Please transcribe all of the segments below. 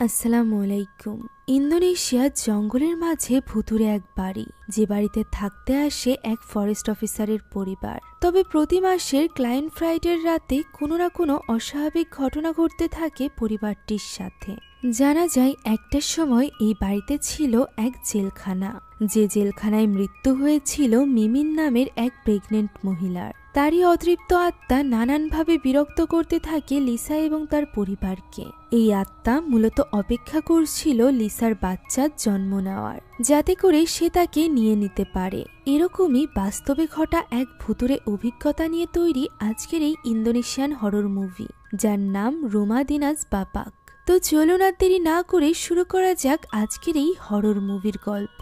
আসসালামু আলাইকুম। ইন্দোনেশিয়ার জঙ্গলের মাঝে ভুতুড়ে এক বাড়ি, যে বাড়িতে থাকতে আসে এক ফরেস্ট অফিসারের পরিবার। তবে প্রতি মাসের ক্লায়েন্ট ফ্রাইডের রাতে কোনো না কোনো অস্বাভাবিক ঘটনা ঘটতে থাকে পরিবারটির সাথে। জানা যায় একটার সময় এই বাড়িতে ছিল এক জেলখানা, যে জেলখানায় মৃত্যু হয়েছিল মিমিন নামের এক প্রেগনেন্ট মহিলার। তারই অতৃপ্ত আত্মা নানানভাবে বিরক্ত করতে থাকে লিসা এবং তার পরিবারকে। এই আত্মা মূলত অপেক্ষা করছিল লিসার বাচ্চার জন্ম নেওয়ার, যাতে করে সে তাকে নিয়ে নিতে পারে। এরকমই বাস্তবে ঘটা এক ভুতুড়ে অভিজ্ঞতা নিয়ে তৈরি আজকের এই ইন্দোনেশিয়ান হরর মুভি, যার নাম রুমা দিনাজ বাপাক। তো চলুন আর দেরি না করে শুরু করা যাক আজকের এই হরর মুভির গল্প।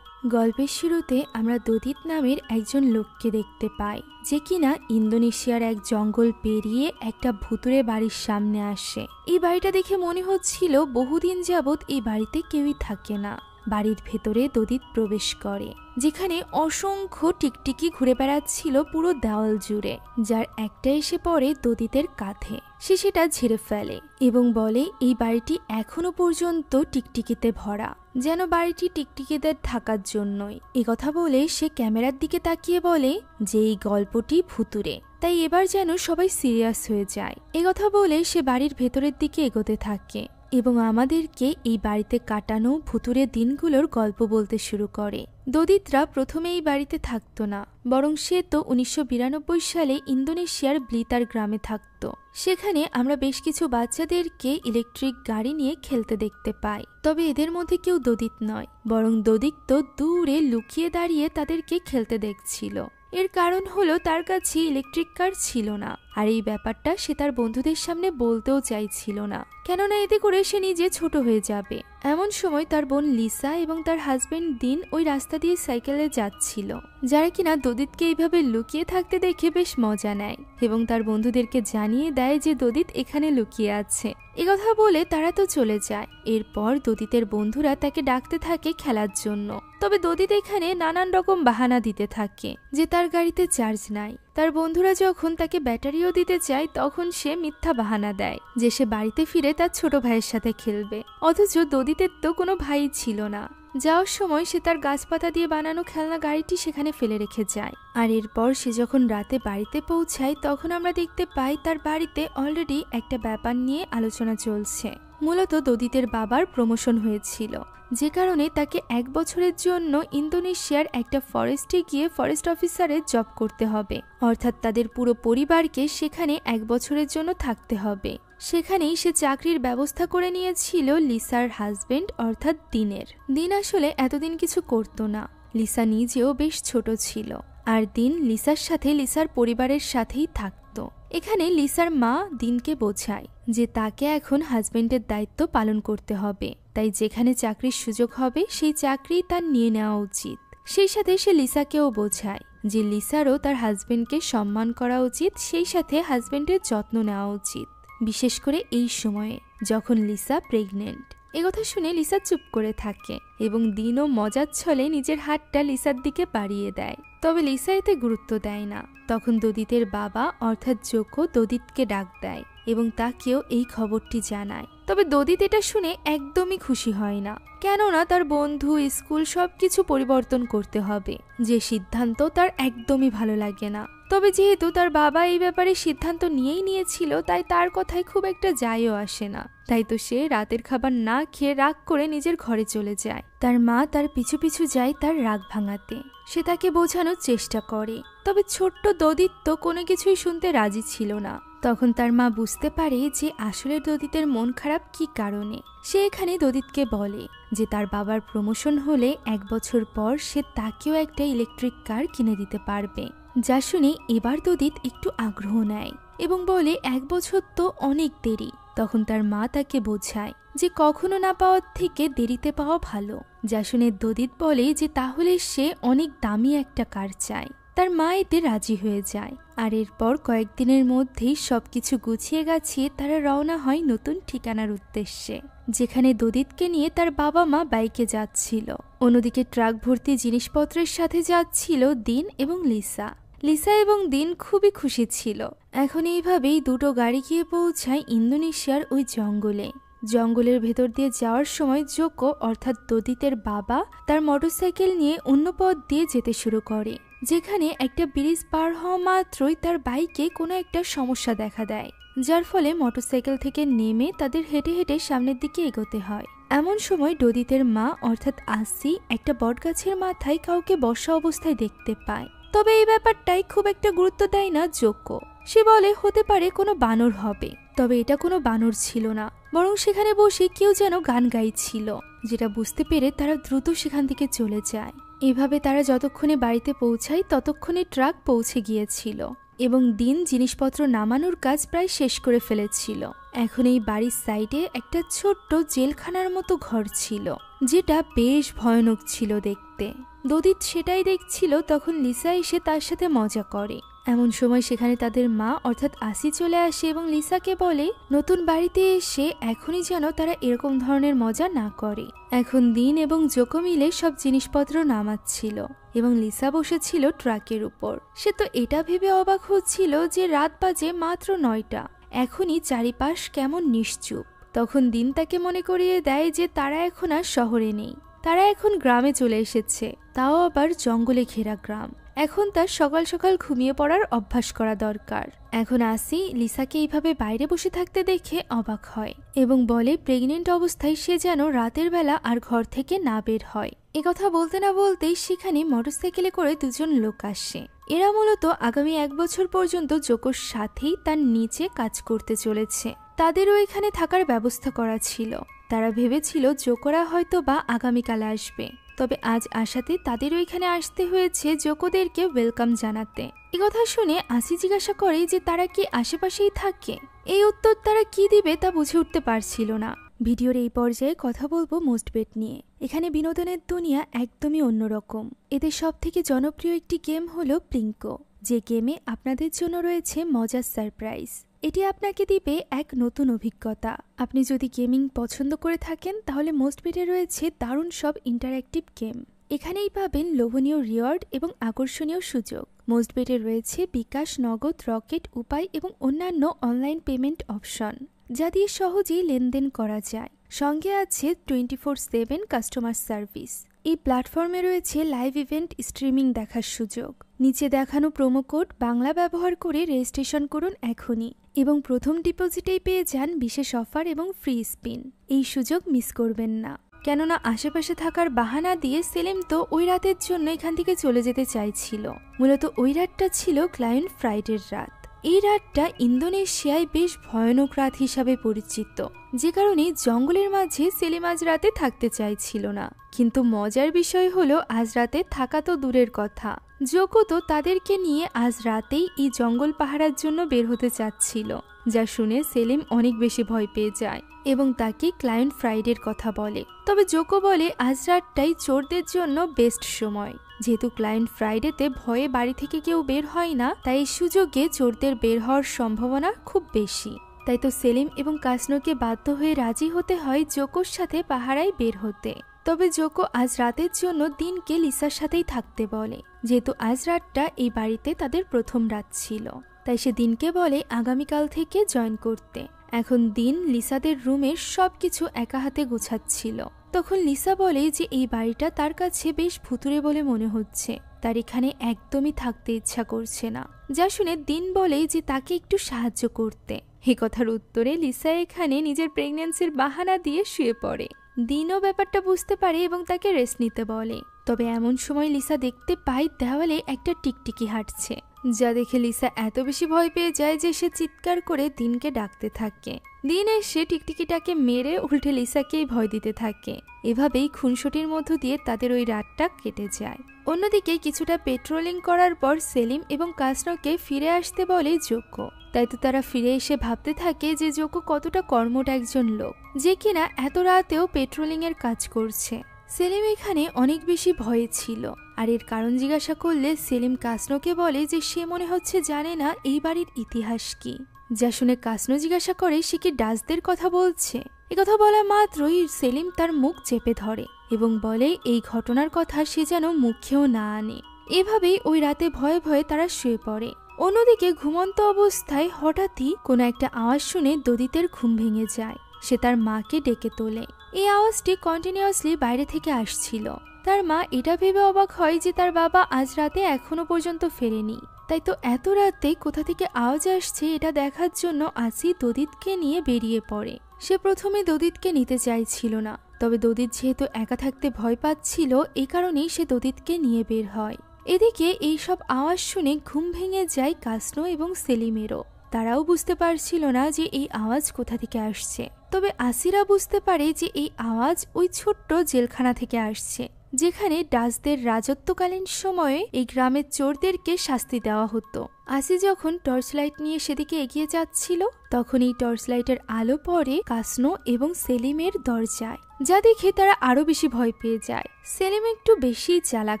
গল্পের শুরুতে আমরা দদিত নামের একজন লোককে দেখতে পাই, যে কিনা ইন্দোনেশিয়ার এক জঙ্গল পেরিয়ে একটা ভুতুড়ে বাড়ির সামনে আসে। এই বাড়িটা দেখে মনে হচ্ছিল বহুদিন যাবৎ এই বাড়িতে কেউই থাকে না। বাড়ির ভেতরে দদিত প্রবেশ করে, যেখানে অসংখ্য টিকটিকি ঘুরে বেড়াচ্ছিল পুরো দেওয়াল জুড়ে, যার একটা এসে পড়ে দদিতের কাঁধে। সে সেটা ঝেড়ে ফেলে এবং বলে এই বাড়িটি এখনো পর্যন্ত টিকটিকিতে ভরা, যেন বাড়িটি টিকটিকিদের থাকার জন্যই। কথা বলে সে ক্যামেরার দিকে তাকিয়ে বলে যে এই গল্পটি ভুতুড়ে, তাই এবার যেন সবাই সিরিয়াস হয়ে যায়। কথা বলে সে বাড়ির ভেতরের দিকে এগোতে থাকে এবং আমাদেরকে এই বাড়িতে কাটানো ভুতুড়ে দিনগুলোর গল্প বলতে শুরু করে। দদিতরা প্রথমে এই বাড়িতে থাকতো না, বরং সে তো 1992 সালে ইন্দোনেশিয়ার ব্লিতার গ্রামে থাকত। সেখানে আমরা বেশ কিছু বাচ্চাদেরকে ইলেকট্রিক গাড়ি নিয়ে খেলতে দেখতে পাই। তবে এদের মধ্যে কেউ দদিত নয়, বরং দদিত তো দূরে লুকিয়ে দাঁড়িয়ে তাদেরকে খেলতে দেখছিল। এর কারণ হলো তার কাছে ইলেকট্রিক কার ছিল না, আর এই ব্যাপারটা সে তার বন্ধুদের সামনে বলতেও চাইছিল না, কেননা এতে করে সে নিজে ছোট হয়ে যাবে। এমন সময় তার বোন লিসা এবং তার হাজবেন্ড দিন ওই রাস্তা দিয়ে সাইকেলে যাচ্ছিল, যারা কিনা দদিতকে এইভাবে লুকিয়ে থাকতে দেখে বেশ মজা নেয় এবং তার বন্ধুদেরকে জানিয়ে দেয় যে দদিত এখানে লুকিয়ে আছে। কথা বলে তারা তো চলে যায়। এরপর দদিতের বন্ধুরা তাকে ডাকতে থাকে খেলার জন্য। তবে দদিত এখানে নানান রকম বাহানা দিতে থাকে, যে তার গাড়িতে চার্জ নাই। তার বন্ধুরা যখন তাকে ব্যাটারিও দিতে চায়, তখন সে মিথ্যা বাহানা দেয় যে সে বাড়িতে ফিরে তার ছোট ভাইয়ের সাথে খেলবে। অথচ দদিতের তো কোনো ভাই ছিল না। যাওয়ার সময় সে তার গাছপাতা দিয়ে বানানো খেলনা গাড়িটি সেখানে ফেলে রেখে যায়। আর এরপর সে যখন রাতে বাড়িতে পৌঁছায়, তখন আমরা দেখতে পাই তার বাড়িতে অলরেডি একটা ব্যাপার নিয়ে আলোচনা চলছে। মূলত দদিতের বাবার প্রমোশন হয়েছিল, যে কারণে তাকে 1 বছরের জন্য ইন্দোনেশিয়ার একটা ফরেস্টে গিয়ে ফরেস্ট অফিসারের জব করতে হবে। অর্থাৎ তাদের পুরো পরিবারকে সেখানে 1 বছরের জন্য থাকতে হবে। সেখানেই সে চাকরির ব্যবস্থা করে নিয়েছিল লিসার হাজবেন্ড অর্থাৎ দিনের। দিন আসলে এতদিন কিছু করতো না। লিসা নিজেও বেশ ছোট ছিল, আর দিন লিসার সাথে লিসার পরিবারের সাথেই থাকতো। এখানে লিসার মা দিনকে বোঝায় যে তাকে এখন হাজবেন্ডের দায়িত্ব পালন করতে হবে, তাই যেখানে চাকরির সুযোগ হবে সেই চাকরি তার নিয়ে নেওয়া উচিত। সেই সাথে সে লিসাকেও বোঝায় যে লিসারও তার হাজবেন্ডকে সম্মান করা উচিত, সেই সাথে হাজবেন্ডের যত্ন নেওয়া উচিত, বিশেষ করে এই সময়ে যখন লিসা প্রেগনেন্ট। কথা শুনে লিসা চুপ করে থাকে এবং দিনও মজার ছলে নিজের হাতটা লিসার দিকে বাড়িয়ে দেয়। তবে লিসা এতে গুরুত্ব দেয় না। তখন দদিতের বাবা অর্থাৎ জোকো দদিতকে ডাক দেয় এবং তাকেও এই খবরটি জানায়। তবে দদিত এটা শুনে একদমই খুশি হয় না, কেননা তার বন্ধু, স্কুল সবকিছু পরিবর্তন করতে হবে, যে সিদ্ধান্ত তার একদমই ভালো লাগে না। তবে যেহেতু তার বাবা এই ব্যাপারে সিদ্ধান্ত নিয়েই নিয়েছিল, তাই তার কথায় খুব একটা যায়ও আসে না। তাই তো সে রাতের খাবার না খেয়ে রাগ করে নিজের ঘরে চলে যায়। তার মা তার পিছু পিছু যায় তার রাগ ভাঙাতে। সে তাকে বোঝানোর চেষ্টা করে, তবে ছোট্ট দদিত তো কোনো কিছুই শুনতে রাজি ছিল না। তখন তার মা বুঝতে পারে যে আসলে দদিতের মন খারাপ কি কারণে। সে এখানে দদিতকে বলে যে তার বাবার প্রমোশন হলে 1 বছর পর সে তাকেও একটা ইলেকট্রিক কার কিনে দিতে পারবে। যা শুনে এবার দদিত একটু আগ্রহ নেয় এবং বলে 1 বছর তো অনেক দেরি। তখন তার মা তাকে বোঝায় যে কখনো না পাওয়ার থেকে দেরিতে পাওয়া ভালো। যা শুনে দদিত বলে যে তাহলে সে অনেক দামি একটা কার চায়। তার মা এতে রাজি হয়ে যায়, আর এরপর কয়েকদিনের মধ্যেই সবকিছু গুছিয়ে গাছিয়ে তারা রওনা হয় নতুন ঠিকানার উদ্দেশ্যে, যেখানে দদিতকে নিয়ে তার বাবা মা বাইকে যাচ্ছিল। অন্যদিকে ট্রাক ভর্তি জিনিসপত্রের সাথে যাচ্ছিল দিন এবং লিসা। লিসা এবং দিন খুবই খুশি ছিল। এখন এইভাবেই দুটো গাড়ি গিয়ে পৌঁছায় ইন্দোনেশিয়ার ওই জঙ্গলে। জঙ্গলের ভেতর দিয়ে যাওয়ার সময় জোকো অর্থাৎ দদিতের বাবা তার মোটরসাইকেল নিয়ে অন্য পথ দিয়ে যেতে শুরু করে, যেখানে একটা ব্রিজ পার হওয়া মাত্রই তার বাইকে কোনো একটা সমস্যা দেখা দেয়, যার ফলে মোটরসাইকেল থেকে নেমে তাদের হেঁটে হেঁটে সামনের দিকে এগোতে হয়। এমন সময় দদিতের মা অর্থাৎ আসি একটা বটগাছের মাথায় কাউকে বসা অবস্থায় দেখতে পায়। তবে এই ব্যাপারটাই খুব একটা গুরুত্ব দেয় না জোকো। সে বলে হতে পারে কোনো বানর হবে, তবে এটা কোনো বানর ছিল না, বরং সেখানে বসে কেউ যেন গান গাইছিল, যেটা বুঝতে পেরে তারা দ্রুত সেখান থেকে চলে যায়। এভাবে তারা যতক্ষণে বাড়িতে পৌঁছায় ততক্ষণে ট্রাক পৌঁছে গিয়েছিল এবং দিন জিনিসপত্র নামানোর কাজ প্রায় শেষ করে ফেলেছিল। এখন এই বাড়ির সাইডে একটা ছোট্ট জেলখানার মতো ঘর ছিল, যেটা বেশ ভয়ানক ছিল দেখতে। দদিত সেটাই দেখছিল, তখন লিসা এসে তার সাথে মজা করে। এমন সময় সেখানে তাদের মা অর্থাৎ আসি চলে আসে এবং লিসাকে বলে নতুন বাড়িতে এসে এখনই যেন তারা এরকম ধরনের মজা না করে। এখন দিন এবং জোকো মিলে সব জিনিসপত্র নামাচ্ছিল এবং লিসা বসেছিল ট্রাকের উপর। সে তো এটা ভেবে অবাক হচ্ছিল যে রাত বাজে মাত্র 9টা, এখনই চারিপাশ কেমন নিশ্চুপ। তখন দিন তাকে মনে করিয়ে দেয় যে তারা এখন আর শহরে নেই, তারা এখন গ্রামে চলে এসেছে, তাও আবার জঙ্গলে ঘেরা গ্রাম। এখন তার সকাল সকাল ঘুমিয়ে পড়ার অভ্যাস করা দরকার। এখন আসি লিসাকে এইভাবে বাইরে বসে থাকতে দেখে অবাক হয় এবং বলে প্রেগনেন্ট অবস্থায় সে যেন রাতের বেলা আর ঘর থেকে না বের হয়। একথা বলতে না বলতেই সেখানে মোটরসাইকেলে করে দুজন লোক আসে। এরা মূলত আগামী 1 বছর পর্যন্ত জোকোর সাথেই তার নিচে কাজ করতে চলেছে। তাদেরও এখানে থাকার ব্যবস্থা করা ছিল। তারা ভেবেছিল জোকোরা হয়তো বা আগামীকাল আসবে, তবে আজ আসাতে তাদেরও এখানে আসতে হয়েছে জোকোদেরকে ওয়েলকাম জানাতে। একথা শুনে আসি জিজ্ঞাসা করে যে তারা কি আশেপাশেই থাকে। এই উত্তর তারা কি দিবে তা বুঝে উঠতে পারছিল না। ভিডিওর এই পর্যায়ে কথা বলবো মোস্ট বেট নিয়ে। এখানে বিনোদনের দুনিয়া একদমই অন্যরকম। এদের সব থেকে জনপ্রিয় একটি গেম হলো প্লিঙ্কো, যে গেমে আপনাদের জন্য রয়েছে মজার সারপ্রাইজ। এটি আপনাকে দিবে এক নতুন অভিজ্ঞতা। আপনি যদি গেমিং পছন্দ করে থাকেন তাহলে মোস্ট বেটে রয়েছে দারুণ সব ইন্টারঅ্যাক্টিভ গেম। এখানেই পাবেন লোভনীয় রিওয়ার্ড এবং আকর্ষণীয় সুযোগ। মোস্ট বেটে রয়েছে বিকাশ, নগদ, রকেট, উপায় এবং অন্যান্য অনলাইন পেমেন্ট অপশন, যা দিয়ে সহজেই লেনদেন করা যায়। সঙ্গে আছে 24/7 কাস্টমার সার্ভিস। এই প্ল্যাটফর্মে রয়েছে লাইভ ইভেন্ট স্ট্রিমিং দেখার সুযোগ। নিচে দেখানো প্রোমো কোড বাংলা ব্যবহার করে রেজিস্ট্রেশন করুন এখনই এবং প্রথম ডিপোজিটেই পেয়ে যান বিশেষ অফার এবং ফ্রি স্পিন। এই সুযোগ মিস করবেন না, কেননা আশেপাশে থাকার বাহানা দিয়ে সেলিম তো ওই রাতের জন্য এখান থেকে চলে যেতে চাইছিল। মূলত ওই রাতটা ছিল ক্লায়েন্ট ফ্রাইডের রাত। এই রাতটা ইন্দোনেশিয়ায় বেশ ভয়ানক রাত হিসাবে পরিচিত, যে কারণে জঙ্গলের মাঝে সেলিম আজ রাতে থাকতে চাইছিল না। কিন্তু মজার বিষয় হলো আজ রাতে থাকা তো দূরের কথা, জোকো তো তাদেরকে নিয়ে আজ রাতেই এই জঙ্গল পাহারার জন্য বের হতে চাচ্ছিল, যা শুনে সেলিম অনেক বেশি ভয় পেয়ে যায় এবং তাকে ক্লায়েন্ট ফ্রাইডের কথা বলে। তবে জোকো বলে আজ রাতটাই চোরদের জন্য বেস্ট সময়, যেহেতু ক্লায়েন্ট ফ্রাইডেতে ভয়ে বাড়ি থেকে কেউ বের হয় না, তাই এই সুযোগে চোরদের বের হওয়ার সম্ভাবনা খুব বেশি। তাই তো সেলিম এবং কাসনোকে বাধ্য হয়ে রাজি হতে হয় জোকোর সাথে পাহারায় বের হতে। তবে জোকো আজ রাতের জন্য দিনকে লিসার সাথেই থাকতে বলে, যেহেতু আজ রাতটা এই বাড়িতে তাদের প্রথম রাত ছিল। তাই সে দিনকে বলে আগামীকাল থেকে জয়েন করতে। এখন দিন লিসাদের রুমের সবকিছু একা হাতে গোছাচ্ছিল। তখন লিসা বলে যে এই বাড়িটা তার কাছে বেশ ভুতুড়ে বলে মনে হচ্ছে, তার এখানে একদমই থাকতে ইচ্ছা করছে না। যা শুনে দিন বলে যে তাকে একটু সাহায্য করতে। এ কথার উত্তরে লিসা এখানে নিজের প্রেগন্যান্সির বাহানা দিয়ে শুয়ে পড়ে। দিনও ব্যাপারটা বুঝতে পারে এবং তাকে রেস্ট নিতে বলে। তবে এমন সময় লিসা দেখতে পায় দেওয়ালে একটা টিকটিকি হাঁটছে, যা দেখে লিসা এত বেশি ভয় পেয়ে যায় যে সে চিৎকার করে দিনকে ডাকতে থাকে। দিন এসে টিকটিকিটাকে মেরে উল্টে লিসাকেই ভয় দিতে থাকে। এভাবেই খুনসুটির মধ্য দিয়ে তাদের ওই রাতটা কেটে যায়। অন্যদিকে কিছুটা পেট্রোলিং করার পর সেলিম এবং কাসনোকে ফিরে আসতে বলে জোকো। তাই তো তারা ফিরে এসে ভাবতে থাকে যে জোকো কতটা কর্মঠ একজন লোক, যে কিনা এত রাতেও পেট্রোলিং এর কাজ করছে। সেলিম এখানে অনেক বেশি ভয়ে ছিল, আর এর কারণ জিজ্ঞাসা করলে সেলিম কাসনোকে বলে যে সে মনে হচ্ছে জানে না এই বাড়ির ইতিহাস কি। যা শুনে কাসনো জিজ্ঞাসা করে সে কি ডাচদের কথা বলছে। একথা বলা মাত্রই সেলিম তার মুখ চেপে ধরে এবং বলে এই ঘটনার কথা সে যেন মুখেও না আনে। এভাবেই ওই রাতে ভয়ে ভয়ে তারা শুয়ে পড়ে। অন্যদিকে ঘুমন্ত অবস্থায় হঠাৎই কোনো একটা আওয়াজ শুনে দদিতের ঘুম ভেঙে যায়। সে তার মাকে ডেকে তোলে। এই আওয়াজটি কন্টিনিউয়াসলি বাইরে থেকে আসছিল। তার মা এটা ভেবে অবাক হয় যে তার বাবা আজ রাতে এখনো পর্যন্ত ফেরেনি। তাই তো এত রাতে কোথা থেকে আওয়াজ আসছে এটা দেখার জন্য আসি দদিতকে নিয়ে বেরিয়ে পড়ে। সে প্রথমে দদিতকে নিতে চাইছিল না, তবে দদিত যেহেতু একা থাকতে ভয় পাচ্ছিল এই কারণেই সে দদিতকে নিয়ে বের হয়। এদিকে এইসব আওয়াজ শুনে ঘুম ভেঙে যায় কাসনো এবং সেলিমেরও। তারাও বুঝতে পারছিল না যে এই আওয়াজ কোথা থেকে আসছে, তবে আসিরা বুঝতে পারে যে এই আওয়াজ ওই ছোট্ট জেলখানা থেকে আসছে, যেখানে ডাচদের রাজত্বকালীন সময়ে এই গ্রামের চোরদেরকে শাস্তি দেওয়া হতো। আসি যখন টর্চ লাইট নিয়ে সেদিকে এগিয়ে যাচ্ছিল তখন এই টর্চ লাইটের আলো পড়ে কাসনো এবং সেলিমের দরজায়, যা দেখে তারা আরো বেশি ভয় পেয়ে যায়। সেলিম একটু বেশি চালাক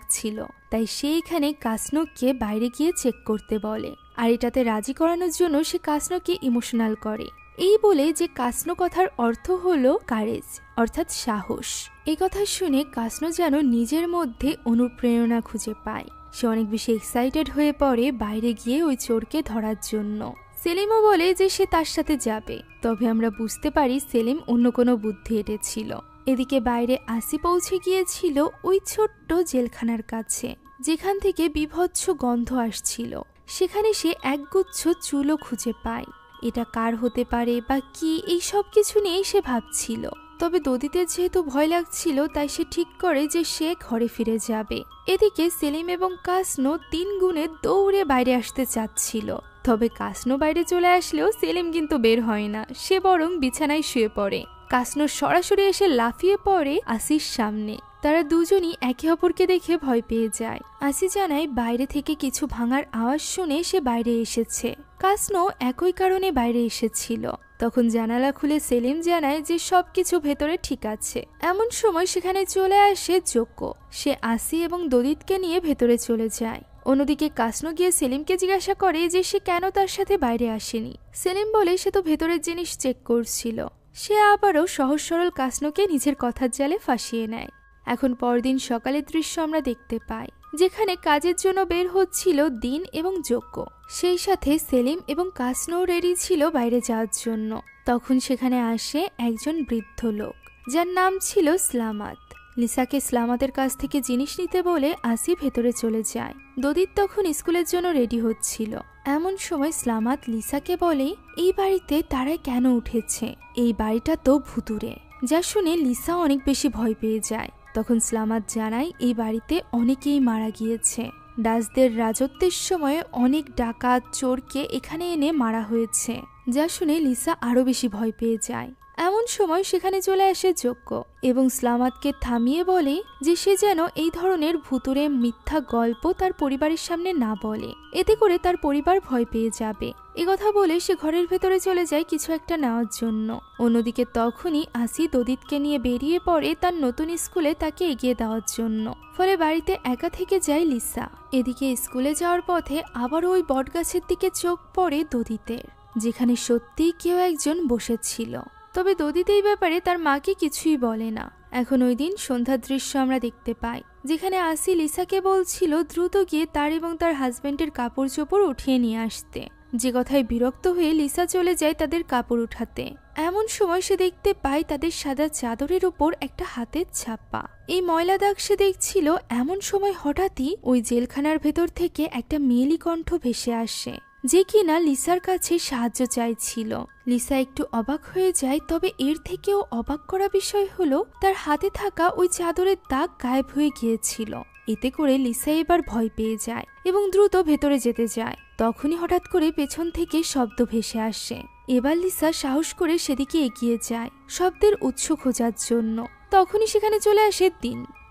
ছিল, তাই সে এখানে কাসনোকে বাইরে গিয়ে চেক করতে বলে, আর এটাতে রাজি করানোর জন্য সে কাসনোকে ইমোশনাল করে। এই বলে যে কাসনো কথার অর্থ হলো কারেজ, অর্থাৎ সাহস। এই কথা শুনে কাসনো যেন নিজের মধ্যে অনুপ্রেরণা খুঁজে পায়। সে অনেক বেশি এক্সাইটেড হয়ে পড়ে বাইরে গিয়ে ওই চোরকে ধরার জন্য। সেলিমও বলে যে সে তার সাথে যাবে, তবে আমরা বুঝতে পারি সেলিম অন্য কোনো বুদ্ধি এঁটেছিল। এদিকে বাইরে আসি পৌঁছে গিয়েছিল ওই ছোট্ট জেলখানার কাছে, যেখান থেকে বিভৎস গন্ধ আসছিল। সেখানে সে একগুচ্ছ চুলও খুঁজে পায়। এটা কার হতে পারে বা কি, এই সব কিছু নিয়েই সে ভাবছিল। তবে দদিতের যেহেতু ভয় লাগছিল তাই সে ঠিক করে যে সে ঘরে ফিরে যাবে। এদিকে সেলিম এবং কাসনো 3 গুণে দৌড়ে বাইরে আসতে চাচ্ছিল, তবে কাসনো বাইরে চলে আসলেও সেলিম কিন্তু বের হয় না, সে বরং বিছানায় শুয়ে পড়ে। কাসনো সরাসরি এসে লাফিয়ে পড়ে আসির সামনে। তারা দুজনই একে অপরকে দেখে ভয় পেয়ে যায়। আসি জানায় বাইরে থেকে কিছু ভাঙার আওয়াজ শুনে সে বাইরে এসেছে। কাসনো একই কারণে বাইরে এসেছিল। তখন জানালা খুলে সেলিম জানায় যে সবকিছু ভেতরে ঠিক আছে। এমন সময় সেখানে চলে আসে জোকো। সে আসি এবং দদিতকে নিয়ে ভেতরে চলে যায়। অন্যদিকে কাসনো গিয়ে সেলিমকে জিজ্ঞাসা করে যে সে কেন তার সাথে বাইরে আসেনি। সেলিম বলে সে তো ভেতরের জিনিস চেক করছিল। সে আবারও সহজ সরল কাসনোকে নিজের কথার জালে ফাঁসিয়ে নেয়। এখন পরদিন সকালের দৃশ্য আমরা দেখতে পাই, যেখানে কাজের জন্য বের হচ্ছিল দিন এবং জোকো। সেই সাথে সেলিম এবং কাসনো রেডি ছিল বাইরে যাওয়ার জন্য। তখন সেখানে আসে একজন বৃদ্ধ লোক, যার নাম ছিল স্লামাত। লিসাকে স্লামাতের কাছ থেকে জিনিস নিতে বলে আসি ভেতরে চলে যায়। দদিত তখন স্কুলের জন্য রেডি হচ্ছিল। এমন সময় স্লামাত লিসাকে বলে এই বাড়িতে তারা কেন উঠেছে, এই বাড়িটা তো ভুতুরে। যা শুনে লিসা অনেক বেশি ভয় পেয়ে যায়। তখন স্লামাত জানায় এই বাড়িতে অনেকেই মারা গিয়েছে। ডাচদের রাজত্বের সময় অনেক ডাকাত চোরকে এখানে এনে মারা হয়েছে। যা শুনে লিসা আরো বেশি ভয় পেয়ে যায়। এমন সময় সেখানে চলে আসে জোকো এবং স্লামাতকে থামিয়ে বলে যে সে যেন এই ধরনের ভুতুরে মিথ্যা গল্প তার পরিবারের সামনে না বলে, এতে করে তার পরিবার ভয় পেয়ে যাবে। একথা বলে সে ঘরের ভেতরে চলে যায় কিছু একটা নেওয়ার জন্য। অন্যদিকে তখনই আসি দদিতকে নিয়ে বেরিয়ে পড়ে তার নতুন স্কুলে তাকে এগিয়ে দেওয়ার জন্য। ফলে বাড়িতে একা থেকে যায় লিসা। এদিকে স্কুলে যাওয়ার পথে আবারও ওই বটগাছের দিকে চোখ পড়ে দদিতের, যেখানে সত্যিই কেউ একজন বসেছিল। তবে দদিত এই ব্যাপারে তার মাকে কিছুই বলে না। এখন ওই দিন সন্ধ্যার দৃশ্য আমরা দেখতে পাই, যেখানে আসি লিসাকে বলছিল দ্রুত গিয়ে তার এবং তার হাজবেন্ডের কাপড় চোপড় উঠিয়ে নিয়ে আসতে। যে কথায় বিরক্ত হয়ে লিসা চলে যায় তাদের কাপড় উঠাতে। এমন সময় সে দেখতে পায় তাদের সাদা চাদরের উপর একটা হাতের ছাপা। এই ময়লা দাগ সে দেখছিল। এমন সময় হঠাৎই ওই জেলখানার ভেতর থেকে একটা মেয়েলি কণ্ঠ ভেসে আসে, যে কিনা লিসার কাছে সাহায্য চাইছিল। লিসা একটু অবাক হয়ে যায়, তবে এর থেকেও অবাক করা বিষয় হলো তার হাতে থাকা ওই চাদরের দাগ গায়েব হয়ে গিয়েছিল। এতে করে লিসা এবার ভয় পেয়ে যায় এবং দ্রুত ভেতরে যেতে যায়। তখনই হঠাৎ করে পেছন থেকে শব্দ ভেসে আসে। এবার লিসা সাহস করে সেদিকে এগিয়ে যায় শব্দের উৎস খোঁজার জন্য। তখনই সেখানে চলে আসে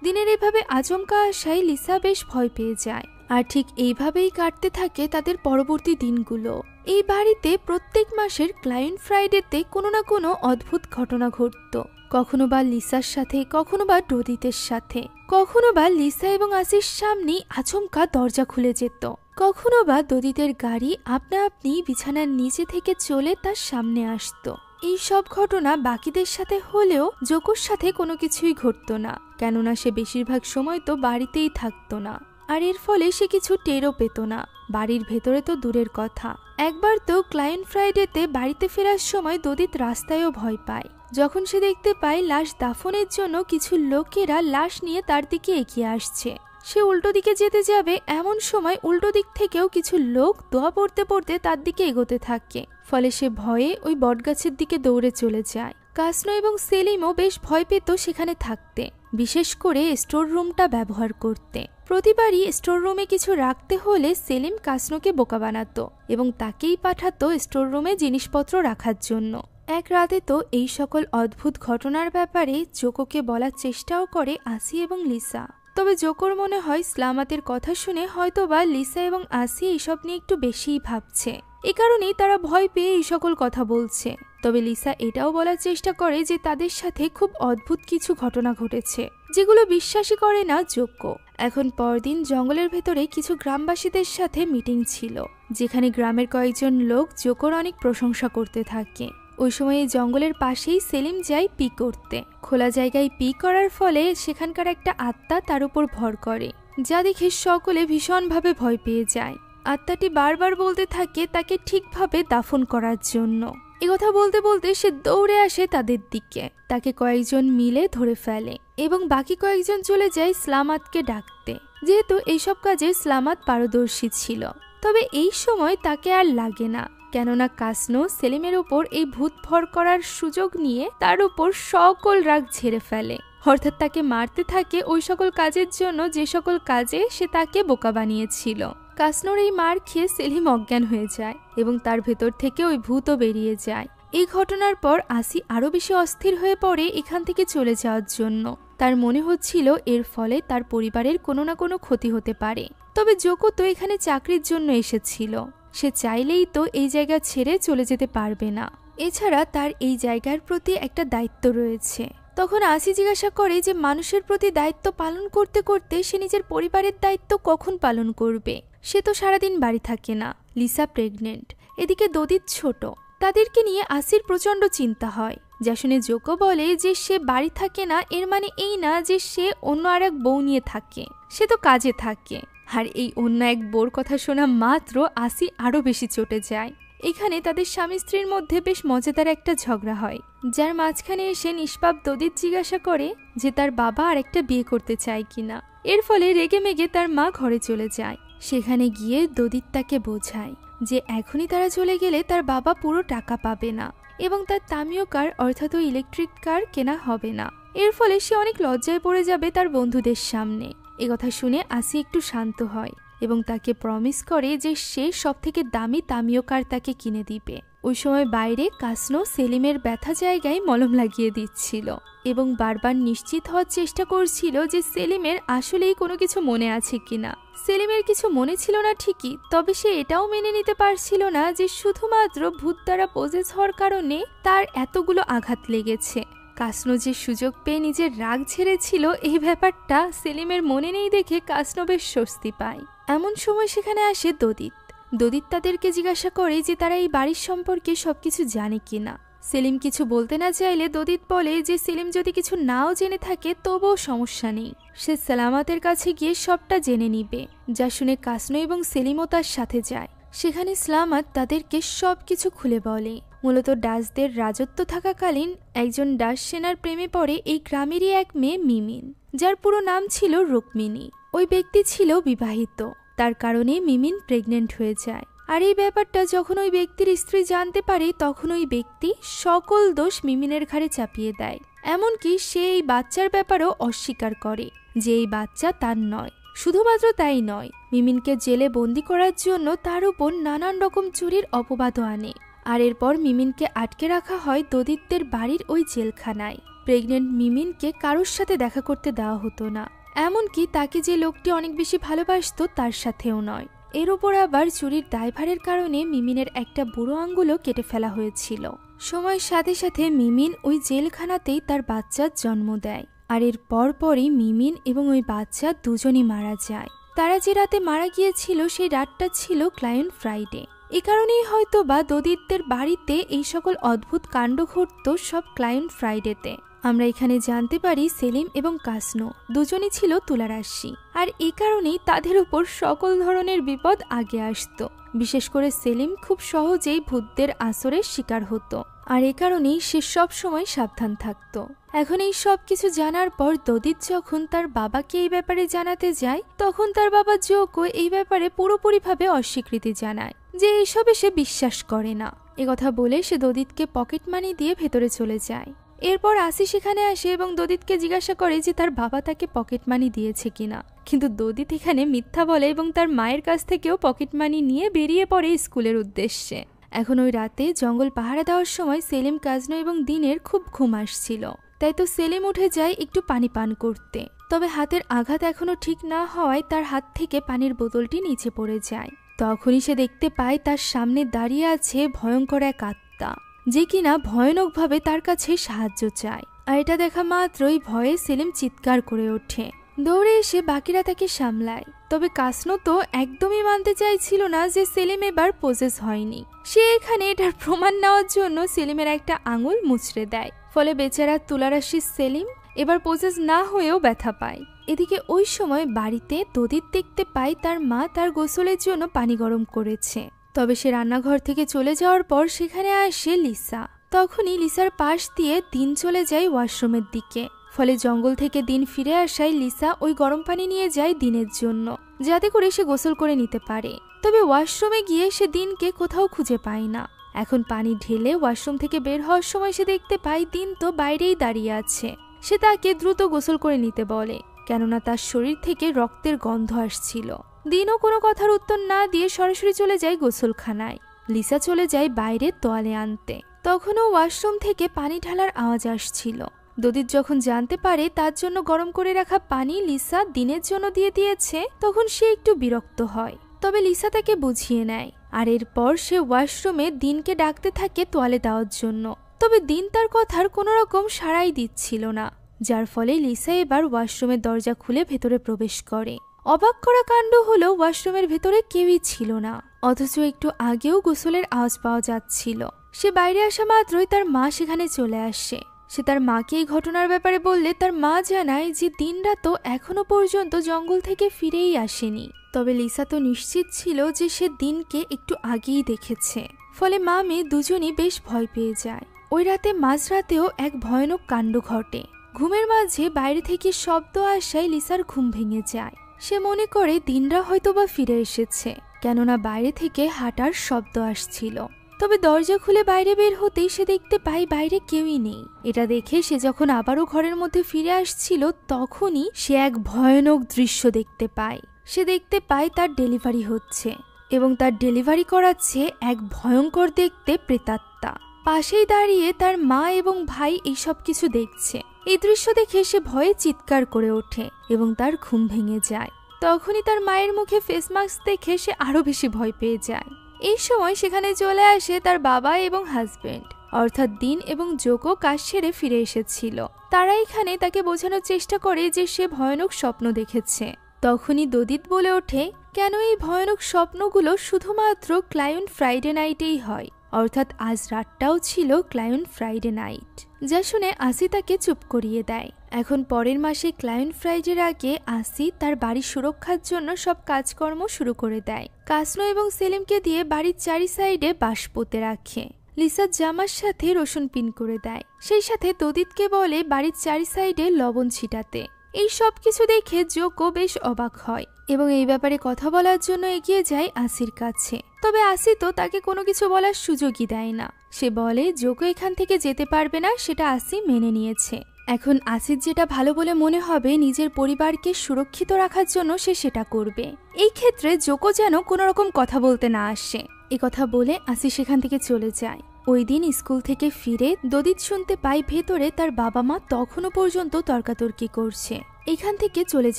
দিনের এভাবে আচমকা আসায় লিসা বেশ ভয় পেয়ে যায়। আর ঠিক এইভাবেই কাটতে থাকে তাদের পরবর্তী দিনগুলো। এই বাড়িতে প্রত্যেক মাসের ক্লায়েন্ট ফ্রাইডেতে কোনো না কোনো অদ্ভুত ঘটনা ঘটত। কখনো বা লিসার সাথে, কখনো বা দদিতের সাথে, কখনো বা লিসা এবং আসির সামনেই আচমকা দরজা খুলে যেত, কখনো বা দদিতের গাড়ি আপনা আপনি বিছানার নিচে থেকে চলে তার সামনে আসতো। এই সব ঘটনা বাকিদের সাথে হলেও জোকোর সাথে কোনো কিছুই ঘটতো না, কেননা সে বেশিরভাগ সময় তো বাড়িতেই থাকতো না। আর এর ফলে সে কিছু টেরও পেত না, বাড়ির ভেতরে তো দূরের কথা। একবার তো ক্লায়েন্ট ফ্রাইডেতে বাড়িতে ফেরার সময় দদিত রাস্তায়ও ভয় পায়, যখন সে দেখতে পায় লাশ দাফনের জন্য কিছু লোকেরা লাশ নিয়ে তার দিকে এগিয়ে আসছে। সে উল্টো দিকে যেতে যাবে, এমন সময় উল্টো দিক থেকেও কিছু লোক দোয়া পড়তে পড়তে তার দিকে এগোতে থাকে। ফলে সে ভয়ে ওই বটগাছের দিকে দৌড়ে চলে যায়। কাসনো এবং সেলিমও বেশ ভয় পেত সেখানে থাকতে, বিশেষ করে স্টোর রুমটা ব্যবহার করতে। প্রতিবারই স্টোর রুমে কিছু রাখতে হলে সেলিম কাসনোকে বোকা বানাতো এবং তাকেই পাঠাতো স্টোর রুমে জিনিসপত্র রাখার জন্য। এক রাতে তো এই সকল অদ্ভুত ঘটনার ব্যাপারে জোকোকে বলার চেষ্টাও করে আসি এবং লিসা। তবে জোকোর মনে হয় সালামাতের কথা শুনে হয়তোবা লিসা এবং আসি এইসব নিয়ে একটু বেশিই ভাবছে, এ কারণেই তারা ভয় পেয়ে এই সকল কথা বলছে। তবে লিসা এটাও বলার চেষ্টা করে যে তাদের সাথে খুব অদ্ভুত কিছু ঘটনা ঘটেছে, যেগুলো বিশ্বাসই করে না জোকো। এখন পরদিন জঙ্গলের ভেতরে কিছু গ্রামবাসীদের সাথে মিটিং ছিল, যেখানে গ্রামের কয়েকজন লোক জোকোর অনেক প্রশংসা করতে থাকে। ওই সময় এই জঙ্গলের পাশেই সেলিম যায় পি করতে। খোলা জায়গায় পি করার ফলে সেখানকার একটা আত্মা তার উপর ভর করে, যা দেখে সকলে ভীষণভাবে ভয় পেয়ে যায়। আত্মাটি বারবার বলতে থাকে তাকে ঠিকভাবে দাফন করার জন্য। একথা বলতে বলতে সে দৌড়ে আসে তাদের দিকে। তাকে কয়েকজন মিলে ধরে ফেলে এবং বাকি কয়েকজন চলে যায় সালামাতকে ডাকতে, যেহেতু এইসব কাজে সালামাত পারদর্শী ছিল। তবে এই সময় তাকে আর লাগে না, কেননা কাসনো সেলিমের উপর এই ভূত ভর করার সুযোগ নিয়ে তার উপর সকল রাগ ঝেড়ে ফেলে, অর্থাৎ তাকে মারতে থাকে ওই সকল কাজের জন্য যে সকল কাজে সে তাকে বোকা বানিয়েছিল। কাসনোর এই মার খেয়ে সেলিম অজ্ঞান হয়ে যায় এবং তার ভেতর থেকে ওই ভূতও বেরিয়ে যায়। এই ঘটনার পর আসি আরো বেশি অস্থির হয়ে পড়ে এখান থেকে চলে যাওয়ার জন্য। তার মনে হচ্ছিল এর ফলে তার পরিবারের কোনো না কোনো ক্ষতি হতে পারে। তবে জোকো তো এখানে চাকরির জন্য এসেছিল, সে চাইলেই তো এই জায়গা ছেড়ে চলে যেতে পারবে না। এছাড়া তার এই জায়গার প্রতি একটা দায়িত্ব রয়েছে। তখন আসি জিজ্ঞাসা করে যে মানুষের প্রতি দায়িত্ব পালন করতে করতে সে নিজের পরিবারের দায়িত্ব কখন পালন করবে? সে তো সারাদিন বাড়ি থাকে না। লিসা প্রেগনেন্ট, এদিকে দদিত ছোট, তাদেরকে নিয়ে আসির প্রচন্ড চিন্তা হয়। যা শুনে জোকো বলে যে সে বাড়ি থাকে না এর মানে এই না যে সে অন্য আর এক বউ নিয়ে থাকে, সে তো কাজে থাকে। আর এই অন্য এক বউর কথা শোনা মাত্র আসি আরো বেশি চটে যায়। এখানে তাদের স্বামী স্ত্রীর মধ্যে বেশ মজাদার একটা ঝগড়া হয়, যার মাঝখানে এসে নিষ্পাপ দদিত জিজ্ঞাসা করে যে তার বাবা আরেকটা বিয়ে করতে চায় কিনা। এর ফলে রেগে মেগে তার মা ঘরে চলে যায়। সেখানে গিয়ে দদিত তাকে বোঝায় যে এখনই তারা চলে গেলে তার বাবা পুরো টাকা পাবে না এবং তার তামিও কার অর্থাৎ ইলেকট্রিক কার কেনা হবে না। এর ফলে সে অনেক লজ্জায় পড়ে যাবে তার বন্ধুদের সামনে। একথা শুনে আসি একটু শান্ত হয় এবং তাকে প্রমিস করে যে সে সব থেকে দামি তামিও কার তাকে কিনে দিবে। ওই সময় বাইরে কাসনো সেলিমের ব্যথা জায়গায় মলম লাগিয়ে দিচ্ছিল এবং বারবার নিশ্চিত হওয়ার চেষ্টা করছিল যে সেলিমের আসলেই কোনো কিছু মনে আছে কিনা। সেলিমের কিছু মনে ছিল না ঠিকই, তবে সে এটাও মেনে নিতে পারছিল না যে শুধুমাত্র ভূত দ্বারা পজেস হওয়ার কারণে তার এতগুলো আঘাত লেগেছে। কাসনো যে সুযোগ পেয়ে নিজের রাগ ছেড়েছিল এই ব্যাপারটা সেলিমের মনে নেই দেখে কাসনো বেশ স্বস্তি পায়। এমন সময় সেখানে আসে দদিত। দদিত তাদেরকে জিজ্ঞাসা করে যে তারা এই বাড়ির সম্পর্কে সবকিছু জানে কিনা। সেলিম কিছু বলতে না চাইলে দদিত বলে যে সেলিম যদি কিছু নাও জেনে থাকে তবুও সমস্যা নেই, সে সালামাতের কাছে গিয়ে সবটা জেনে নিবে। যা শুনে কাসনো এবং সেলিমও তার সাথে যায়। সেখানে সালামাত তাদেরকে সবকিছু খুলে বলে। মূলত ডাচদের রাজত্ব থাকাকালীন একজন ডাচ সেনার প্রেমে পড়ে এই গ্রামেরই এক মেয়ে মিমিন, যার পুরো নাম ছিল রুক্মিণী। ওই ব্যক্তি ছিল বিবাহিত, তার কারণে মিমিন প্রেগনেন্ট হয়ে যায়। আর এই ব্যাপারটা যখন ওই ব্যক্তির স্ত্রী জানতে পারে তখন ওই ব্যক্তি সকল দোষ মিমিনের ঘাড়ে চাপিয়ে দেয়। এমনকি সে এই বাচ্চার ব্যাপারেও অস্বীকার করে যে এই বাচ্চা তার নয়। শুধুমাত্র তাই নয়, মিমিনকে জেলে বন্দি করার জন্য তার উপর নানান রকম চুরির অপবাদও আনে। আর এরপর মিমিনকে আটকে রাখা হয় দদিতদের বাড়ির ওই জেলখানায়। প্রেগনেন্ট মিমিনকে কারোর সাথে দেখা করতে দেওয়া হতো না, এমনকি তাকে যে লোকটি অনেক বেশি ভালোবাসত তার সাথেও নয়। এর উপর আবার চুরির দায়ভারের কারণে মিমিনের একটা বুড়ো আঙ্গুলও কেটে ফেলা হয়েছিল। সময়ের সাথে সাথে মিমিন ওই জেলখানাতেই তার বাচ্চার জন্ম দেয়। আর এর পরপরই মিমিন এবং ওই বাচ্চা দুজনই মারা যায়। তারা যে রাতে মারা গিয়েছিল সেই রাতটা ছিল ক্লায়েন্ট ফ্রাইডে। এ কারণেই হয়তো বা দদিতদের বাড়িতে এই সকল অদ্ভুত কাণ্ড ঘটত সব ক্লায়েন্ট ফ্রাইডেতে। আমরা এখানে জানতে পারি সেলিম এবং কাসনো দুজনই ছিল তুলা রাশি, আর এই কারণেই তাদের উপর সকল ধরনের বিপদ আগে আসতো। বিশেষ করে সেলিম খুব সহজেই ভূতদের আসরের শিকার হতো। আর এ কারণেই সে সব সময় সাবধান থাকতো। এখন এই সব কিছু জানার পর দদিত যখন তার বাবাকে এই ব্যাপারে জানাতে যায়, তখন তার বাবা জোকো এই ব্যাপারে পুরোপুরিভাবে অস্বীকৃতি জানায় যে এইসবে সে বিশ্বাস করে না। একথা বলে সে দদিতকে পকেট মানি দিয়ে ভেতরে চলে যায়। এরপর আসি সেখানে আসে এবং দদিতকে জিজ্ঞাসা করে যে তার বাবা তাকে পকেট মানি দিয়েছে কিনা, কিন্তু দদিত এখানে মিথ্যা বলে এবং তার মায়ের কাছ থেকেও পকেট মানি নিয়ে বেরিয়ে পড়ে স্কুলের উদ্দেশ্যে। এখন ওই রাতে জঙ্গল পাহারা দেওয়ার সময় সেলিম, কাজনো এবং দিনের খুব ঘুম আসছিল, তাই তো সেলিম উঠে যায় একটু পানি পান করতে। তবে হাতের আঘাত এখনো ঠিক না হওয়ায় তার হাত থেকে পানির বোতলটি নিচে পড়ে যায়। তখনই সে দেখতে পায় তার সামনে দাঁড়িয়ে আছে ভয়ঙ্কর এক আত্মা, যে কিনা ভয়ানকভাবে তার কাছে সাহায্য চায়। আর এটা দেখা মাত্রই ভয়ে সেলিম চিৎকার করে ওঠে। দৌড়ে এসে বাকিরা তাকে সামলায়। তবে কাসনো তো একদমই মানতে চাইছিল না যে সেলিম এবার পজেস হয়নি। সে এখানে এটার প্রমাণ নেওয়ার জন্য সেলিমের একটা আঙুল মুচড়ে দেয়, ফলে বেচারা তুলারাশি সেলিম এবার পজেস না হয়েও ব্যথা পায়। এদিকে ওই সময় বাড়িতে দদিত দেখতে পায় তার মা তার গোসলের জন্য পানি গরম করেছে। তবে সে রান্নাঘর থেকে চলে যাওয়ার পর সেখানে আসে লিসা। তখনই লিসার পাশ দিয়ে দিন চলে যায় ওয়াশরুমের দিকে, ফলে জঙ্গল থেকে দিন ফিরে আসায় লিসা ওই গরম পানি নিয়ে যায় দিনের জন্য, যাতে করে সে গোসল করে নিতে পারে। তবে ওয়াশরুমে গিয়ে সে দিনকে কোথাও খুঁজে পায় না। এখন পানি ঢেলে ওয়াশরুম থেকে বের হওয়ার সময় সে দেখতে পায় দিন তো বাইরেই দাঁড়িয়ে আছে। সে তাকে দ্রুত গোসল করে নিতে বলে, কেননা তার শরীর থেকে রক্তের গন্ধ আসছিল। দিনও কোনো কথার উত্তর না দিয়ে সরাসরি চলে যায় গোসলখানায়। লিসা চলে যায় বাইরে তোয়ালে আনতে। তখনও ওয়াশরুম থেকে পানি ঢালার আওয়াজ আসছিল। দদিত যখন জানতে পারে তার জন্য গরম করে রাখা পানি লিসা দিনের জন্য দিয়ে দিয়েছে, তখন সে একটু বিরক্ত হয়। তবে লিসা তাকে বুঝিয়ে নেয়, আর এরপর সে ওয়াশরুমে দিনকে ডাকতে থাকে তোয়ালে দেওয়ার জন্য। তবে দিন তার কথার কোনো রকম সাড়াই দিচ্ছিল না, যার ফলে লিসা এবার ওয়াশরুমের দরজা খুলে ভেতরে প্রবেশ করে। অবাক করা কাণ্ড হলো ওয়াশরুমের ভেতরে কেউই ছিল না, অথচ একটু আগেও গোসলের আওয়াজ পাওয়া যাচ্ছিল। সে বাইরে আসা মাত্রই তার মা সেখানে চলে আসে। সে তার মাকে এই ঘটনার ব্যাপারে বললে তার মা জানায় যে দিনরাতও এখনো পর্যন্ত জঙ্গল থেকে ফিরেই আসেনি। তবে লিসা তো নিশ্চিত ছিল যে সে দিনকে একটু আগেই দেখেছে, ফলে মা মেয়ে দুজনই বেশ ভয় পেয়ে যায়। ওই রাতে মাঝরাতেও এক ভয়ানক কাণ্ড ঘটে। ঘুমের মাঝে বাইরে থেকে শব্দ আসায় লিসার ঘুম ভেঙে যায়। সে মনে করে দিনরা হয়তোবা ফিরে এসেছে, কেননা বাইরে থেকে হাঁটার শব্দ আসছিল। তবে দরজা খুলে বাইরে বের হতেই সে দেখতে পায় বাইরে কেউই নেই। এটা দেখে সে যখন আবারও ঘরের মধ্যে ফিরে আসছিল, তখনই সে এক ভয়ানক দৃশ্য দেখতে পায়। সে দেখতে পায় তার ডেলিভারি হচ্ছে এবং তার ডেলিভারি করাচ্ছে এক ভয়ঙ্কর দেখতে প্রেতাত্মা। পাশেই দাঁড়িয়ে তার মা এবং ভাই এইসব কিছু দেখছে। এই দৃশ্য দেখে সে ভয়ে চিৎকার করে ওঠে এবং তার ঘুম ভেঙে যায়। তখনই তার মায়ের মুখে ফেস মাস্ক দেখে সে আরো বেশি ভয় পেয়ে যায়। এই সময় সেখানে চলে আসে তার বাবা এবং হাজবেন্ড, অর্থাৎ দিন এবং জোকো কাজ সেরে ফিরে এসেছিল। তারা এখানে তাকে বোঝানোর চেষ্টা করে যে সে ভয়ানক স্বপ্ন দেখেছে। তখনই দদিত বলে ওঠে, কেন এই ভয়ানক স্বপ্নগুলো শুধুমাত্র ক্লায়ন ফ্রাইডে নাইটেই হয়, অর্থাৎ আজ রাতটাও ছিল ক্লায়ন ফ্রাইডে নাইট। যা শুনে আসি তাকে চুপ করিয়ে দেয়। এখন পরের মাসে ক্লায়ন ফ্রাইডের আগে আসি তার বাড়ির সুরক্ষার জন্য সব কাজকর্ম শুরু করে দেয়। কাসনো এবং সেলিমকে দিয়ে বাড়ির চারি সাইডে বাঁশ পুঁতে রাখে। লিসার জামার সাথে রসুন পিন করে দেয়। সেই সাথে দদিতকে বলে বাড়ির চারি সাইডে লবণ ছিটাতে। এই সব কিছু দেখে জোকো বেশ অবাক হয় এবং এই ব্যাপারে কথা বলার জন্য এগিয়ে যায় আসির কাছে। তবে আসি তো তাকে কোনো কিছু বলার সুযোগই দেয় না। সে বলে জোকো এখান থেকে যেতে পারবে না, সেটা আসি মেনে নিয়েছে। এখন আসির যেটা ভালো বলে মনে হবে নিজের পরিবারকে সুরক্ষিত রাখার জন্য সে সেটা করবে। এই ক্ষেত্রে জোকো যেন কোনো রকম কথা বলতে না আসে। এ কথা বলে আসি সেখান থেকে চলে যায়। ওই দিন স্কুল থেকে ফিরে দদিত শুনতে পায় ভেতরে তার বাবা মা তখনও পর্যন্ত তর্কাতর্কি করছে এখান থেকে চলে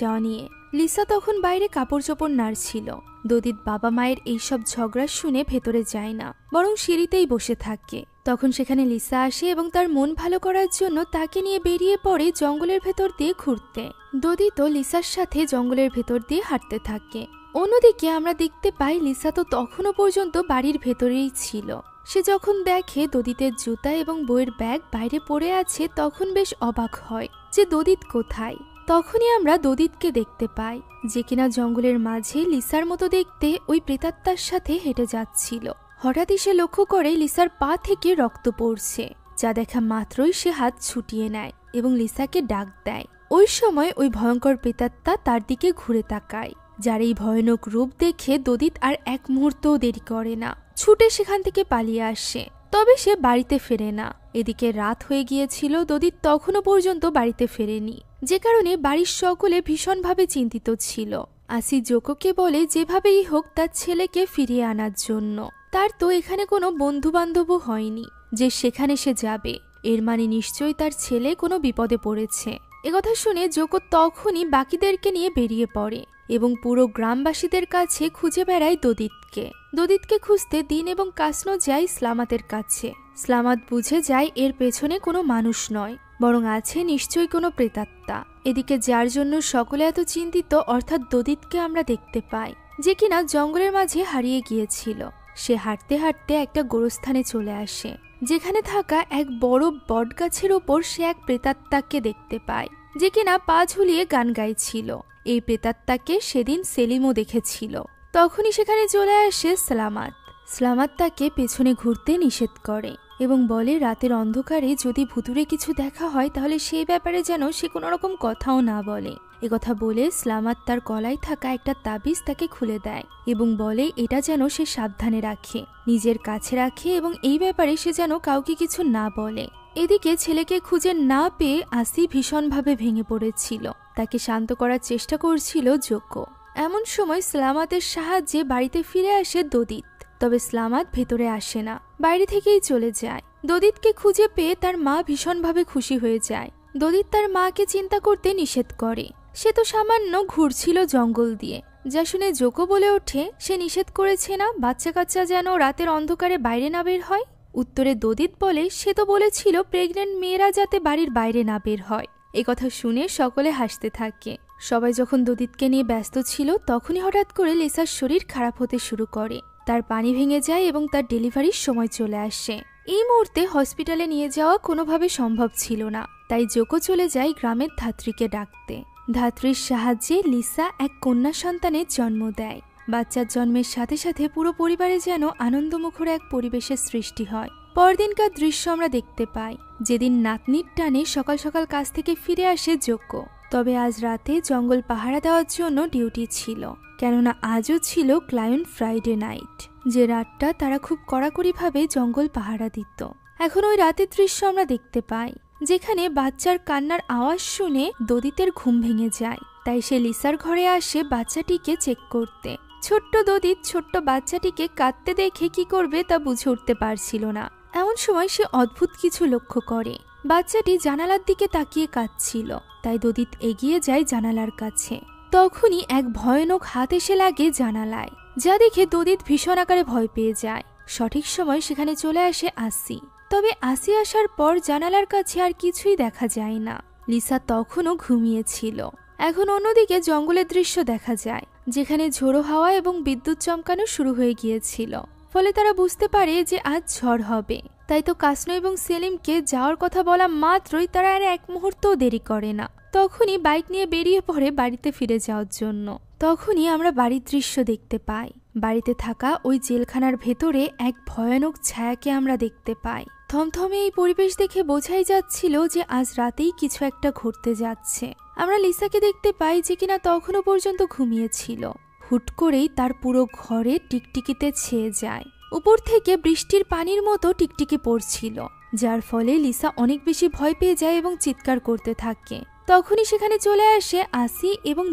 যাওয়া নিয়ে। লিসা তখন বাইরে কাপড় চোপড় নাড়ছিল। দদিত বাবা মায়ের এইসব ঝগড়া শুনে ভেতরে যায় না, বরং সিঁড়িতেই বসে থাকে। তখন সেখানে লিসা আসে এবং তার মন ভালো করার জন্য তাকে নিয়ে বেরিয়ে পড়ে জঙ্গলের ভেতর দিয়ে ঘুরতে। দদিত লিসার সাথে জঙ্গলের ভেতর দিয়ে হাঁটতে থাকে। অন্যদিকে আমরা দেখতে পাই লিসা তো তখনও পর্যন্ত বাড়ির ভেতরেই ছিল। সে যখন দেখে দদিতের জুতা এবং বইয়ের ব্যাগ বাইরে পড়ে আছে, তখন বেশ অবাক হয় যে দদিত কোথায়। তখনই আমরা দদিতকে দেখতে পাই, যে কিনা জঙ্গলের মাঝে লিসার মতো দেখতে ওই প্রেতাত্মার সাথে হেঁটে যাচ্ছিল। হঠাৎই সে লক্ষ্য করে লিসার পা থেকে রক্ত পড়ছে, যা দেখা মাত্রই সে হাত ছুটিয়ে নেয় এবং লিসাকে ডাক দেয়। ওই সময় ওই ভয়ঙ্কর প্রেতাত্মা তার দিকে ঘুরে তাকায়, যার এই ভয়ানক রূপ দেখে দদিত আর এক মুহূর্তও দেরি করে না, ছুটে সেখান থেকে পালিয়ে আসে। তবে সে বাড়িতে ফেরে না। এদিকে রাত হয়ে গিয়েছিল, দদিত তখনও পর্যন্ত বাড়িতে ফেরেনি, যে কারণে বাড়ির সকলে ভীষণভাবে চিন্তিত ছিল। আসি জোকোকে বলে যেভাবেই হোক তার ছেলেকে ফিরিয়ে আনার জন্য। তার তো এখানে কোনো বন্ধু বান্ধবও হয়নি যে সেখানে সে যাবে, এর মানে নিশ্চয়ই তার ছেলে কোনো বিপদে পড়েছে। একথা শুনে জোকো তখনই বাকিদেরকে নিয়ে বেরিয়ে পড়ে এবং পুরো গ্রামবাসীদের কাছে খুঁজে বেড়ায় দদিতকে খুঁজতে দিন এবং কাসনো যায় স্লামাতের কাছে। স্লামাত বুঝে যায় এর পেছনে কোনো মানুষ নয়, বরং আছে নিশ্চয়ই কোনো প্রেতাত্মা। এদিকে যার জন্য সকলে এত চিন্তিত অর্থাৎ দদিতকে আমরা দেখতে পাই, যে কিনা জঙ্গলের মাঝে হারিয়ে গিয়েছিল। সে হাঁটতে হাঁটতে একটা গোরস্থানে চলে আসে, যেখানে থাকা এক বড় বটগাছের ওপর সে এক প্রেতাত্মাকে দেখতে পায়, যে কিনা পা ঝুলিয়ে গান গাইছিল। এই প্রেতাত্মাকে সেদিন সেলিমও দেখেছিল। তখনই সেখানে চলে আসে স্লামাত তাকে পেছনে ঘুরতে নিষেধ করে এবং বলে রাতের অন্ধকারে যদি ভুতুরে কিছু দেখা হয় তাহলে সেই ব্যাপারে যেন সে কোনো রকম কথাও না বলে। একথা বলে স্লামাত তার গলায় থাকা একটা তাবিজ তাকে খুলে দেয় এবং বলে এটা যেন সে সাবধানে রাখে, নিজের কাছে রাখে এবং এই ব্যাপারে সে যেন কাউকে কিছু না বলে। এদিকে ছেলেকে খুঁজে না পেয়ে আসি ভীষণভাবে ভেঙে পড়েছিল। তাকে শান্ত করার চেষ্টা করছিল জোকো। এমন সময় স্লামাতের সাহায্যে বাড়িতে ফিরে আসে দদিত। তবে স্লামাত ভেতরে আসে না, বাইরে থেকেই চলে যায়। দদিতকে খুঁজে পেয়ে তার মা ভীষণভাবে খুশি হয়ে যায়। দদিত তার মাকে চিন্তা করতে নিষেধ করে, সে তো সামান্য ঘুরছিল জঙ্গল দিয়ে। যা শুনে জোকো বলে ওঠে সে নিষেধ করেছে না বাচ্চা কাচ্চা যেন রাতের অন্ধকারে বাইরে না বের হয়। উত্তরে দদিত বলে সে তো বলেছিল প্রেগনেন্ট মেয়েরা যাতে বাড়ির বাইরে না বের হয়। একথা শুনে সকলে হাসতে থাকে। সবাই যখন দদিতকে নিয়ে ব্যস্ত ছিল তখনই হঠাৎ করে লিসার শরীর খারাপ হতে শুরু করে। তার পানি ভেঙে যায় এবং তার ডেলিভারির সময় চলে আসে। এই মুহূর্তে হসপিটালে নিয়ে যাওয়া কোনোভাবে সম্ভব ছিল না, তাই জোকো চলে যায় গ্রামের ধাত্রীকে ডাকতে। ধাত্রীর সাহায্যে লিসা এক কন্যা সন্তানের জন্ম দেয়। বাচ্চার জন্মের সাথে সাথে পুরো পরিবারে যেন আনন্দমুখর এক পরিবেশের সৃষ্টি হয়। পরদিনকার দৃশ্য আমরা দেখতে পাই, যেদিন নাতনির টানে সকাল সকাল কাজ থেকে ফিরে আসে জোকো। তবে আজ রাতে জঙ্গল পাহারা দেওয়ার জন্য ডিউটি ছিল, কেননা আজও ছিল ক্লায়েন্ট ফ্রাইডে নাইট, যে রাতটা তারা খুব কড়াকড়িভাবে জঙ্গল পাহারা দিত। এখন ওই রাতের দৃশ্য আমরা দেখতে পাই, যেখানে বাচ্চার কান্নার আওয়াজ শুনে দদিতের ঘুম ভেঙে যায়। তাই সে লিসার ঘরে আসে বাচ্চাটিকে চেক করতে। ছোট্ট দদিত ছোট্ট বাচ্চাটিকে কাঁদতে দেখে কি করবে তা বুঝে উঠতে পারছিল না। এমন সময় সে অদ্ভুত কিছু লক্ষ্য করে, বাচ্চাটি জানালার দিকে তাকিয়ে কাঁদছিল। তাই দদিত এগিয়ে যায় জানালার কাছে। তখনই এক ভয়ানক হাত এসে লাগে জানালায়, যা দেখে দদিত ভীষণ আকারে ভয় পেয়ে যায়। সঠিক সময় সেখানে চলে আসে আসি। তবে আসি আসার পর জানালার কাছে আর কিছুই দেখা যায় না। লিসা তখনও ঘুমিয়েছিল। এখন অন্যদিকে জঙ্গলের দৃশ্য দেখা যায়, যেখানে ঝোড়ো হাওয়া এবং বিদ্যুৎ চমকানো শুরু হয়ে গিয়েছিল। ফলে তারা বুঝতে পারে যে আজ ঝড় হবে। তাই তো কাসনো এবং সেলিমকে যাওয়ার কথা বলা মাত্রই তারা আর এক মুহূর্তও দেরি করে না। তখনই বাইক নিয়ে বেরিয়ে পড়ে বাড়িতে ফিরে যাওয়ার জন্য। তখনই আমরা বাড়ির দৃশ্য দেখতে পাই। বাড়িতে থাকা ওই জেলখানার ভেতরে এক ভয়ানক ছায়াকে আমরা দেখতে পাই। থমথমে এই পরিবেশ দেখে বোঝাই যাচ্ছিল যে আজ রাতেই কিছু একটা ঘটতে যাচ্ছে। আমরা লিসাকে দেখতে পাই, যে কিনা তখনও পর্যন্ত ঘুমিয়েছিল। হুট করেই তার পুরো ঘরে টিকটিকিতে ছেয়ে যায়। উপর থেকে বৃষ্টির পানির মতো টিকটিকি পড়ছিল, যার ফলে লিসা অনেক বেশি ভয় পেয়ে যায় এবং চিৎকার করতে থাকে। তখনই সেখানে চলে আসে আসি এবং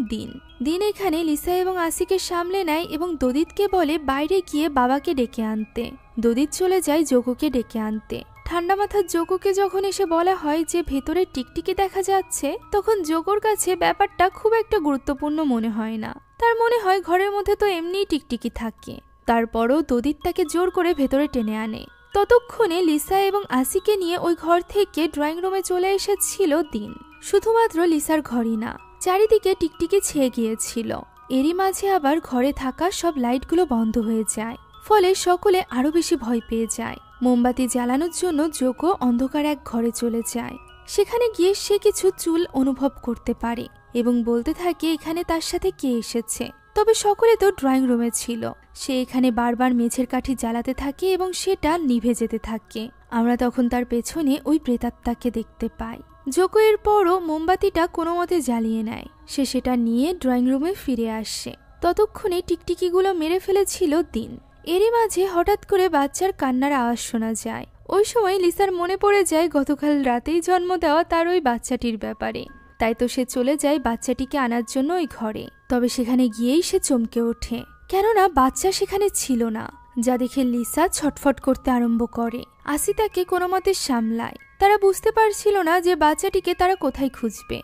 দিন এখানে লিসা এবং আসিকে সামলে নেয় এবং দদিতকে বলে বাইরে গিয়ে বাবাকে ডেকে আনতে। দদিত চলে যায় জোকোকে ডেকে আনতে। ঠান্ডা মাথার জোকোকে যখন এসে বলা হয় যে ভেতরে টিকটিকি দেখা যাচ্ছে, তখন জোকোর কাছে ব্যাপারটা খুব একটা গুরুত্বপূর্ণ মনে হয় না। তার মনে হয় ঘরের মধ্যে তো এমনিই টিকটিকি থাকে। তারপরও দদিত তাকে জোর করে ভেতরে টেনে আনে। ততক্ষণে লিসা এবং আসিকে নিয়ে ওই ঘর থেকে ড্রয়িং রুমে চলে এসেছিল দিন। শুধুমাত্র লিসার ঘরই না, চারিদিকে টিকটিকি ছেয়ে গিয়েছিল। এরই মাঝে আবার ঘরে থাকা সব লাইটগুলো বন্ধ হয়ে যায়। ফলে সকলে আরো বেশি ভয় পেয়ে যায়। মোমবাতি জ্বালানোর জন্য জোকো অন্ধকার এক ঘরে চলে যায়। সেখানে গিয়ে সে কিছু চুল অনুভব করতে পারে এবং বলতে থাকে এখানে তার সাথে কে এসেছে। তবে সকলে তো ড্রয়িং রুমে ছিল। সে এখানে বারবার মেঝের কাঠি জ্বালাতে থাকে এবং সেটা নিভে যেতে থাকে। আমরা তখন তার পেছনে ওই প্রেতাত্মাকে দেখতে পাই। জোকো এর পরও মোমবাতিটা কোনো মতে জ্বালিয়ে নেয়। সে সেটা নিয়ে ড্রয়িং রুমে ফিরে আসে। ততক্ষণে টিকটিকিগুলো মেরে ফেলেছিল দিন। এরই মাঝে হঠাৎ করে বাচ্চার কান্নার আওয়াজ শোনা যায়। ওই সময় লিসার মনে পড়ে যায় গতকাল রাতেই জন্ম দেওয়া তার ওই বাচ্চাটির ব্যাপারে। তাই তো সে চলে যায় বাচ্চাটিকে আনার জন্য ওই ঘরে। তবে সেখানে গিয়েই সে চমকে ওঠে, কেননা বাচ্চা সেখানে ছিল না, যা দেখে লিসা ছটফট করতে আরম্ভ করে। আসি তাকে কোনো মতে সামলায়। তারা বুঝতে পারছিল না যে বাচ্চাটিকে তারা কোথায় খুঁজবে।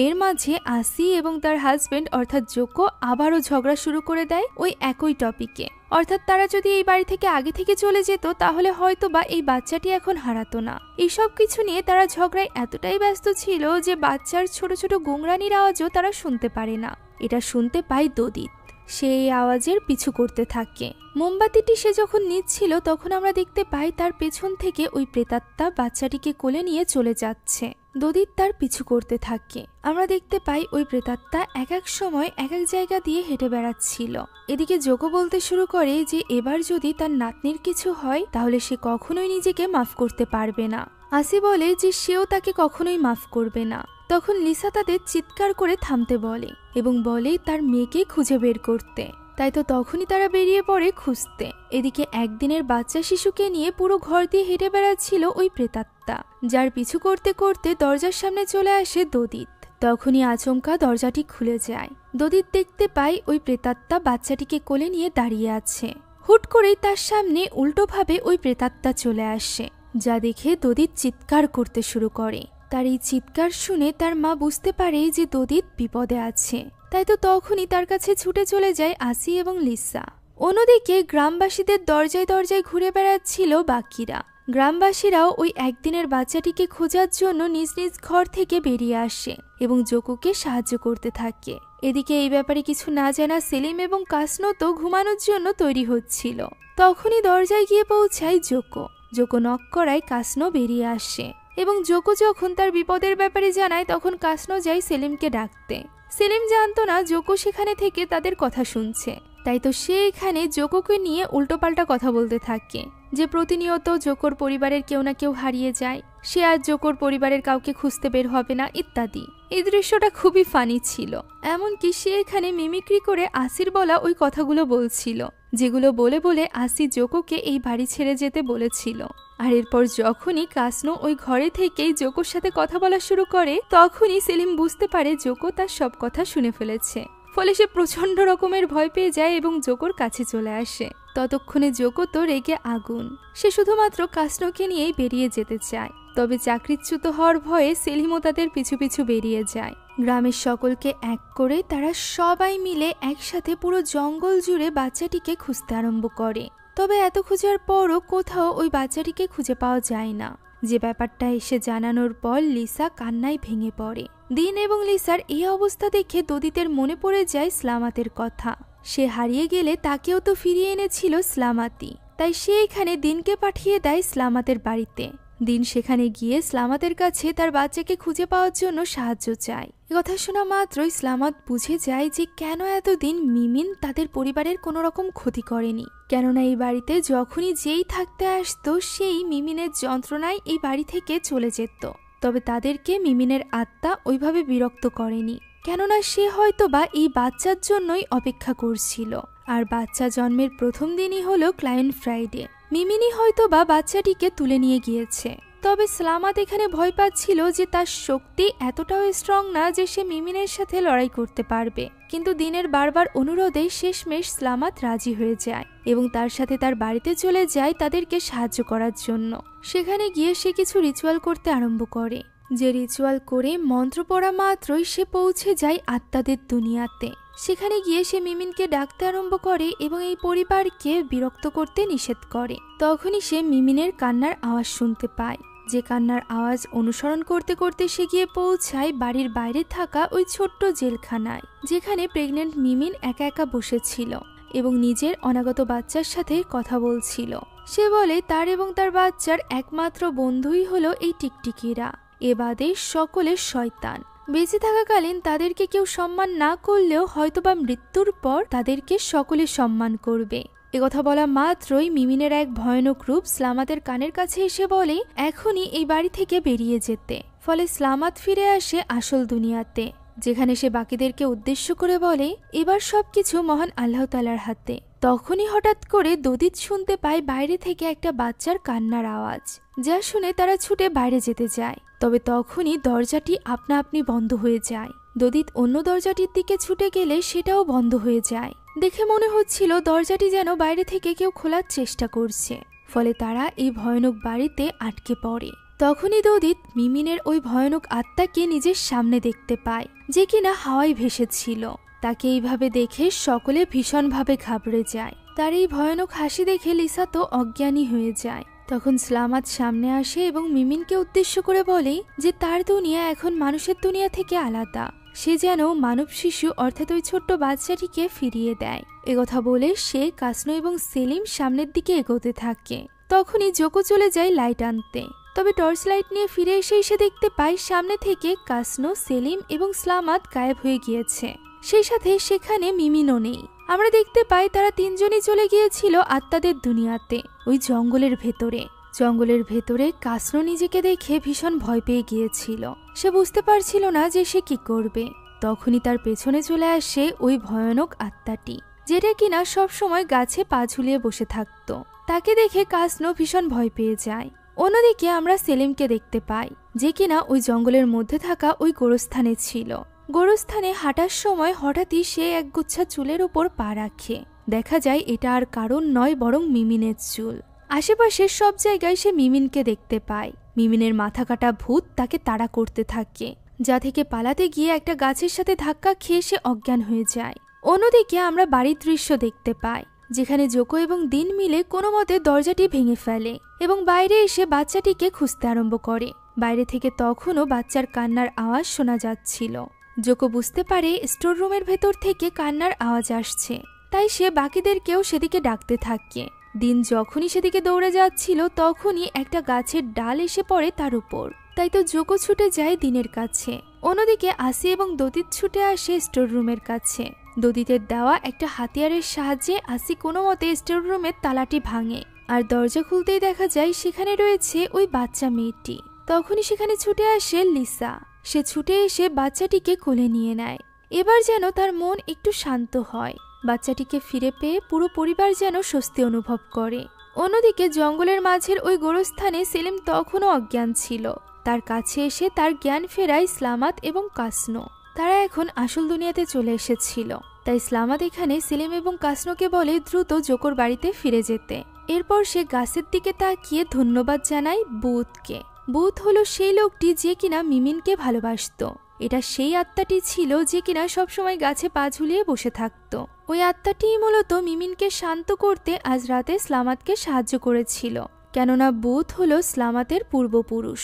এর মাঝে আসি এবং তার হাজবেন্ড অর্থাৎ জোকো আবারও ঝগড়া শুরু করে দেয় ওই একই টপিকে। অর্থাৎ তারা যদি এই বাড়ি থেকে আগে থেকে চলে যেত তাহলে হয়তো বা এই বাচ্চাটি এখন হারাতো না। এইসব কিছু নিয়ে তারা ঝগড়ায় এতটাই ব্যস্ত ছিল যে বাচ্চার ছোট ছোট গোংরানির আওয়াজও তারা শুনতে পারে না। এটা শুনতে পায় দদিত। সে এই আওয়াজের পিছু করতে থাকে। মোমবাতিটি সে যখন নিচ্ছিল তখন আমরা দেখতে পাই তার পেছন থেকে ওই প্রেতাত্মা বাচ্চাটিকে কোলে নিয়ে চলে যাচ্ছে। দদিত তার পিছু করতে থাকে। আমরা দেখতে পাই ওই প্রেতাত্মা এক এক সময় এক এক জায়গা দিয়ে হেঁটে বেড়াচ্ছিল। এদিকে জোকো বলতে শুরু করে যে এবার যদি তার নাতনির কিছু হয় তাহলে সে কখনোই নিজেকে মাফ করতে পারবে না। আসি বলে যে সেও তাকে কখনোই মাফ করবে না। তখন লিসা তাদের চিৎকার করে থামতে বলে এবং বলে তার মেয়েকে খুঁজে বের করতে। তাই তো তখনই তারা বেরিয়ে পড়ে খুঁজতে। এদিকে একদিনের বাচ্চা শিশুকে নিয়ে পুরো ঘর দিয়ে হেঁটে বেড়াচ্ছিল ওই প্রেতাত্মা, যার পিছু করতে করতে দরজার সামনে চলে আসে দদিত। তখনই আচমকা দরজাটি খুলে যায়। দদিত দেখতে পায় ওই প্রেতাত্মা বাচ্চাটিকে কোলে নিয়ে দাঁড়িয়ে আছে। হুট করেই তার সামনে উল্টোভাবে ওই প্রেতাত্মা চলে আসে, যা দেখে দদিত চিৎকার করতে শুরু করে। তার এই চিৎকার শুনে তার মা বুঝতে পারে যে দদিত বিপদে আছে। তাই তো তখনই তার কাছে ছুটে চলে যায় আসি এবং লিসা। অন্যদিকে গ্রামবাসীদের দরজায় দরজায় ঘুরে বেড়াচ্ছিল বাকিরা। গ্রামবাসীরাও ওই একদিনের বাচ্চাটিকে খোঁজার জন্য নিজ নিজ ঘর থেকে বেরিয়ে আসে এবং জোকোকে সাহায্য করতে থাকে। এদিকে এই ব্যাপারে কিছু না জানা সেলিম এবং কাসনো তো ঘুমানোর জন্য তৈরি হচ্ছিল। তখনই দরজায় গিয়ে পৌঁছায় জোকো। জোকো নক করায় কাসনো বেরিয়ে আসে এবং জোকো যখন তার বিপদের ব্যাপারে জানায় তখন কাসনো যায় সেলিমকে ডাকতে। সেলিম জানতো না জোকো সেখানে থেকে তাদের কথা শুনছে। তাই তো সে এখানে জোকোকে নিয়ে উল্টোপাল্টা কথা বলতে থাকে যে প্রতিনিয়ত জোকোর পরিবারের কেউ না কেউ হারিয়ে যায়, সে আর জোকোর পরিবারের কাউকে খুঁজতে বের হবে না ইত্যাদি। এই দৃশ্যটা খুবই ফানি ছিল। এমনকি সে এখানে মিমিক্রি করে আসির বলা ওই কথাগুলো বলছিল, যেগুলো বলে বলে আসি জোকোকে এই বাড়ি ছেড়ে যেতে বলেছিল। আর এরপর যখনই কাসনো ওই ঘরে থেকেই জোকোর সাথে কথা বলা শুরু করে তখনই সেলিম বুঝতে পারে জোকো তার সব কথা শুনে ফেলেছে। ফলে সে প্রচন্ড রকমের ভয় পেয়ে যায় এবং জোকোর কাছে চলে আসে। ততক্ষণে জোকো তো রেগে আগুন। সে শুধুমাত্র কাসনোকে নিয়েই বেরিয়ে যেতে চায়। তবে চাকরিচ্যুত হওয়ার ভয়ে সেলিমও তাদের পিছু পিছু বেরিয়ে যায়। গ্রামের সকলকে এক করে তারা সবাই মিলে একসাথে পুরো জঙ্গল জুড়ে বাচ্চাটিকে খুঁজতে আরম্ভ করে। তবে এত খোঁজার পরও কোথাও ওই বাচ্চাটিকে খুঁজে পাওয়া যায় না। যে ব্যাপারটা এসে জানানোর পর লিসা কান্নায় ভেঙে পড়ে। দিন এবং লিসার এই অবস্থা দেখে দদিতের মনে পড়ে যায় সালামাতের কথা। সে হারিয়ে গেলে তাকেও তো ফিরিয়ে এনেছিল সালামাতই। তাই সে এখানে দিনকে পাঠিয়ে দেয় সালামাতের বাড়িতে। দিন সেখানে গিয়ে সালামাতের কাছে তার বাচ্চাকে খুঁজে পাওয়ার জন্য সাহায্য চায়। কথা শোনা মাত্রই সালামাত বুঝে যায় যে কেন এতদিন মিমিন তাদের পরিবারের কোনো রকম ক্ষতি করেনি। কেননা এই বাড়িতে যখনই যেই থাকতে আসতো সেই মিমিনের যন্ত্রণায় এই বাড়ি থেকে চলে যেত। তবে তাদেরকে মিমিনের আত্মা ওইভাবে বিরক্ত করেনি, কেননা সে হয়তো বা এই বাচ্চার জন্যই অপেক্ষা করছিল। আর বাচ্চা জন্মের প্রথম দিনই হলো ক্লায়েন্ট ফ্রাইডে। মিমিনি হয়তো বা বাচ্চাটিকে তুলে নিয়ে গিয়েছে। তবে সালামাত এখানে ভয় পাচ্ছিল যে তার শক্তি এতটাও স্ট্রং না যে সে মিমিনের সাথে লড়াই করতে পারবে। কিন্তু দিনের বারবার অনুরোধে শেষমেশ সালামাত রাজি হয়ে যায় এবং তার সাথে তার বাড়িতে চলে যায় তাদেরকে সাহায্য করার জন্য। সেখানে গিয়ে সে কিছু রিচুয়াল করতে আরম্ভ করে, যে রিচুয়াল করে মন্ত্র পড়া মাত্রই সে পৌঁছে যায় আত্মাদের দুনিয়াতে। সেখানে গিয়ে সে মিমিনকে ডাকতে আরম্ভ করে এবং এই পরিবারকে বিরক্ত করতে নিষেধ করে। তখনই সে মিমিনের কান্নার আওয়াজ শুনতে পায়, যে কান্নার আওয়াজ অনুসরণ করতে করতে সে গিয়ে পৌঁছায় বাড়ির বাইরে থাকা ওই ছোট্ট জেলখানায়, যেখানে প্রেগনেন্ট মিমিন একা একা বসেছিল এবং নিজের অনাগত বাচ্চার সাথে কথা বলছিল। সে বলে তার এবং তার বাচ্চার একমাত্র বন্ধুই হলো এই টিকটিকিরা, এ বাদে সকলের শয়তান। বেঁচে থাকাকালীন তাদেরকে কেউ সম্মান না করলেও হয়তোবা মৃত্যুর পর তাদেরকে সকলে সম্মান করবে। একথা বলা মাত্রই মিমিনের এক ভয়ানক রূপ সালামাতের কানের কাছে এসে বলে এখনই এই বাড়ি থেকে বেরিয়ে যেতে। ফলে সালামাত ফিরে আসে আসল দুনিয়াতে, যেখানে সে বাকিদেরকে উদ্দেশ্য করে বলে এবার সবকিছু মহান আল্লাহ তাআলার হাতে। তখনই হঠাৎ করে দদিত শুনতে পায় বাইরে থেকে একটা বাচ্চার কান্নার আওয়াজ, যা শুনে তারা ছুটে বাইরে যেতে যায়। তবে তখনই দরজাটি আপনা আপনি বন্ধ হয়ে যায়। দদিত অন্য দরজাটির দিকে ছুটে গেলে সেটাও বন্ধ হয়ে যায়। দেখে মনে হচ্ছিল দরজাটি যেন বাইরে থেকে কেউ খোলার চেষ্টা করছে। ফলে তারা এই ভয়ানক বাড়িতে আটকে পড়ে। তখনই দদিত মিমিনের ওই ভয়ানক আত্মাকে নিজের সামনে দেখতে পায়, যে কিনা হাওয়ায় ভেসেছিল। তাকে এইভাবে দেখে সকলে ভীষণভাবে ঘাবড়ে যায়। তার এই ভয়ানক হাসি দেখে লিসা তো অজ্ঞানী হয়ে যায়। তখন সালামাত সামনে আসে এবং মিমিনকে উদ্দেশ্য করে বলে যে তার দুনিয়া এখন মানুষের দুনিয়া থেকে আলাদা। সে যেন মানব শিশু অর্থাৎ ওই ছোট্ট বাচ্চাটিকে ফিরিয়ে দেয়। একথা বলে সে কাসনো এবং সেলিম সামনের দিকে এগোতে থাকে। তখনই জোকো চলে যায় লাইট আনতে। তবে টর্চ লাইট নিয়ে ফিরে এসে দেখতে পায় সামনে থেকে কাসনো, সেলিম এবং সালামাত গায়েব হয়ে গিয়েছে। সেই সাথে সেখানে মিমিনও নেই। আমরা দেখতে পাই তারা তিনজনই চলে গিয়েছিল আত্মাদের দুনিয়াতে, ওই জঙ্গলের ভেতরে। জঙ্গলের ভেতরে কাসনো নিজেকে দেখে ভীষণ ভয় পেয়ে গিয়েছিল। সে বুঝতে পারছিল না যে সে কি করবে। তখনই তার পেছনে চলে আসে ওই ভয়ানক আত্মাটি, যেটা কিনা সবসময় গাছে পা ঝুলিয়ে বসে থাকতো। তাকে দেখে কাসনো ভীষণ ভয় পেয়ে যায়। অন্যদিকে আমরা সেলিমকে দেখতে পাই, যে কিনা ওই জঙ্গলের মধ্যে থাকা ওই গোরস্থানে ছিল। গোরস্থানে হাঁটার সময় হঠাৎই সে একগুচ্ছা চুলের উপর পা রাখে। দেখা যায় এটা আর কারণ নয়, বরং মিমিনের চুল। আশেপাশের সব জায়গায় সে মিমিনকে দেখতে পায়। মিমিনের মাথা কাটা ভূত তাকে তাড়া করতে থাকে, যা থেকে পালাতে গিয়ে একটা গাছের সাথে ধাক্কা খেয়ে সে অজ্ঞান হয়ে যায়। অন্যদিকে আমরা বাড়ির দৃশ্য দেখতে পাই, যেখানে জোকো এবং দিন মিলে কোনো মতে দরজাটি ভেঙে ফেলে এবং বাইরে এসে বাচ্চাটিকে খুঁজতে আরম্ভ করে। বাইরে থেকে তখনও বাচ্চার কান্নার আওয়াজ শোনা যাচ্ছিল। জোকো বুঝতে পারে স্টোর রুমের ভেতর থেকে কান্নার আওয়াজ আসছে, তাই সে বাকিদেরকেও সেদিকে ডাকতে থাকে। দিন যখনই সেদিকে দৌড়ে যাচ্ছিল তখনই একটা গাছের ডাল এসে পড়ে তার উপর। তাই তো জোকো ছুটে যায় দিনের কাছে। অন্যদিকে আসি এবং দদিত ছুটে আসে স্টোর রুমের কাছে। দদিতের দেওয়া একটা হাতিয়ারের সাহায্যে আসি কোনো মতে স্টোর রুমের তালাটি ভাঙে, আর দরজা খুলতেই দেখা যায় সেখানে রয়েছে ওই বাচ্চা মেয়েটি। তখনই সেখানে ছুটে আসে লিসা। সে ছুটে এসে বাচ্চাটিকে কোলে নিয়ে নেয়। এবার যেন তার মন একটু শান্ত হয়। বাচ্চাটিকে ফিরে পেয়ে পুরো পরিবার যেন স্বস্তি অনুভব করে। অন্যদিকে জঙ্গলের মাঝের ওই গোরস্থানে সেলিম তখনও অজ্ঞান ছিল। তার কাছে এসে তার জ্ঞান ফেরায় সালামাত এবং কাসনো। তারা এখন আসল দুনিয়াতে চলে এসেছিল। তাই সালামাত এখানে সেলিম এবং কাসনোকে বলে দ্রুত জোকোর বাড়িতে ফিরে যেতে। এরপর সে গাছের দিকে তাকিয়ে ধন্যবাদ জানায় বুথকে। বুথ হলো সেই লোকটি যে কিনা মিমিনকে ভালোবাসত। এটা সেই আত্মাটি ছিল যে কিনা সবসময় গাছে পা ঝুলিয়ে বসে থাকত। ওই আত্মাটি মূলত মিমিনকে শান্ত করতে আজ রাতে সালামাতকে সাহায্য করেছিল, কেননা বুথ হলো সালামাতের পূর্বপুরুষ।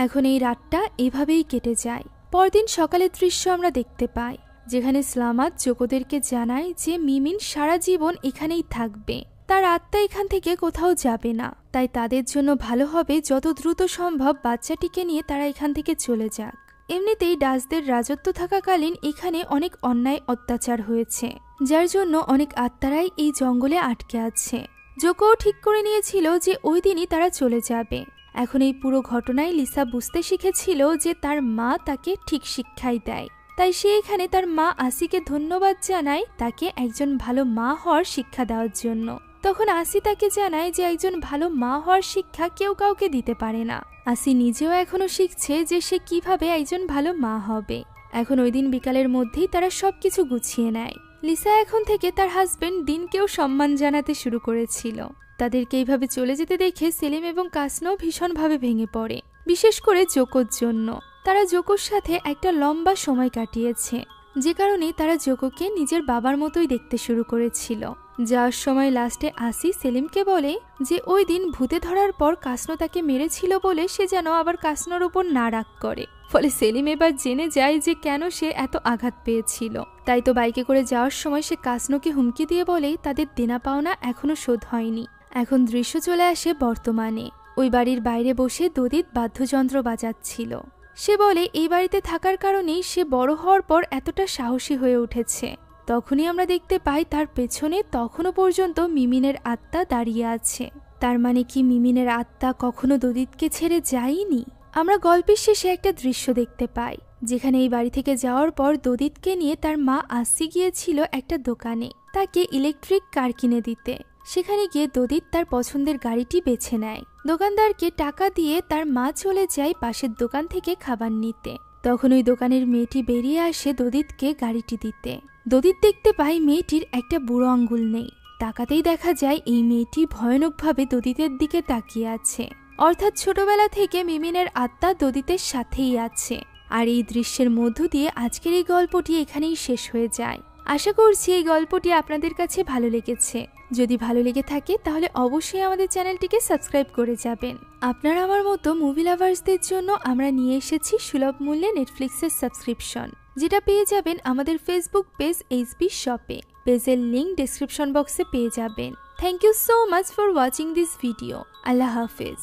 এখন এই রাতটা এভাবেই কেটে যায়। পরদিন সকালের দৃশ্য আমরা দেখতে পাই, যেখানে সালামাত জোকোদেরকে জানায় যে মিমিন সারা জীবন এখানেই থাকবে, তার আত্মা এখান থেকে কোথাও যাবে না। তাই তাদের জন্য ভালো হবে যত দ্রুত সম্ভব বাচ্চাটিকে নিয়ে তারা এখান থেকে চলে যাক। এমনিতেই ডাচদের রাজত্ব থাকাকালীন এখানে অনেক অন্যায় অত্যাচার হয়েছে, যার জন্য অনেক আত্মারাই এই জঙ্গলে আটকে আছে। জোকোও ঠিক করে নিয়েছিল যে ওই দিনই তারা চলে যাবে। এখন এই পুরো ঘটনায় লিসা বুঝতে শিখেছিল যে তার মা তাকে ঠিক শিক্ষাই দেয়। তাই সে এখানে তার মা আসিকে ধন্যবাদ জানায় তাকে একজন ভালো মা হওয়ার শিক্ষা দেওয়ার জন্য। তখন আসি তাকে জানায় যে একজন ভালো মা হওয়ার শিক্ষা কেউ কাউকে দিতে পারে না। আসি নিজেও এখনো শিখছে যে সে কিভাবে একজন ভালো মা হবে। এখন ওই দিন বিকালের মধ্যেই তারা সবকিছু গুছিয়ে নেয়। লিসা এখন থেকে তার হাজবেন্ড দিনকেও সম্মান জানাতে শুরু করেছিল। তাদেরকে এইভাবে চলে যেতে দেখে সেলিম এবং কাসনো ভীষণভাবে ভেঙে পড়ে, বিশেষ করে জোকোর জন্য। তারা জোকোর সাথে একটা লম্বা সময় কাটিয়েছে, যে কারণে তারা জোকোকে নিজের বাবার মতোই দেখতে শুরু করেছিল। যাওয়ার সময় লাস্টে আসি সেলিমকে বলে যে ওই দিন ভূতে ধরার পর কাসনো তাকে মেরেছিল বলে সে যেন আবার কাসনোর উপর না রাগ করে। ফলে সেলিম এবার জেনে যায় যে কেন সে এত আঘাত পেয়েছিল। তাই তো বাইকে করে যাওয়ার সময় সে কাসনোকে হুমকি দিয়ে বলে তাদের দেনা পাওনা এখনো শোধ হয়নি। এখন দৃশ্য চলে আসে বর্তমানে। ওই বাড়ির বাইরে বসে দদিত বাদ্যযন্ত্র বাজাচ্ছিল। সে বলে এই বাড়িতে থাকার কারণেই সে বড় হওয়ার পর এতটা সাহসী হয়ে উঠেছে। তখনই আমরা দেখতে পাই তার পেছনে তখনও পর্যন্ত মিমিনের আত্মা দাঁড়িয়ে আছে। তার মানে কি মিমিনের আত্মা কখনো দদিতকে ছেড়ে যায়নি? আমরা গল্পের শেষে একটা দৃশ্য দেখতে পাই, যেখানে এই বাড়ি থেকে যাওয়ার পর দদিতকে নিয়ে তার মা আসি গিয়েছিল একটা দোকানে তাকে ইলেকট্রিক কার কিনে দিতে। সেখানে গিয়ে দদিত তার পছন্দের গাড়িটি বেছে নেয়। দোকানদারকে টাকা দিয়ে তার মা চলে যায় পাশের দোকান থেকে খাবার নিতে। তখন ওই দোকানের মেয়েটি বেরিয়ে আসে দদিতকে গাড়িটি দিতে। দদিত দেখতে পায় মেয়েটির একটা বুড়ো আঙ্গুল নেই। তাকাতেই দেখা যায় এই মেয়েটি ভয়ানকভাবে দদিতের দিকে তাকিয়ে আছে, অর্থাৎ ছোটবেলা থেকে মিমিনের আত্মা দদিতের সাথেই আছে। আর এই দৃশ্যের মধ্য দিয়ে আজকের এই গল্পটি এখানেই শেষ হয়ে যায়। আশা করছি এই গল্পটি আপনাদের কাছে ভালো লেগেছে। যদি ভালো লেগে থাকে তাহলে অবশ্যই আমাদের চ্যানেলটিকে সাবস্ক্রাইব করে যাবেন। আপনারা আমার মতো মুভি লাভার্সদের জন্য আমরা নিয়ে এসেছি সুলভ মূল্যে নেটফ্লিক্সের সাবস্ক্রিপশন, যেটা পেয়ে যাবেন আমাদের ফেসবুক পেজ এইচবি শপে। পেজের লিঙ্ক ডেসক্রিপশন বক্সে পেয়ে যাবেন। Thank you so much for watching this video. আল্লাহ হাফেজ।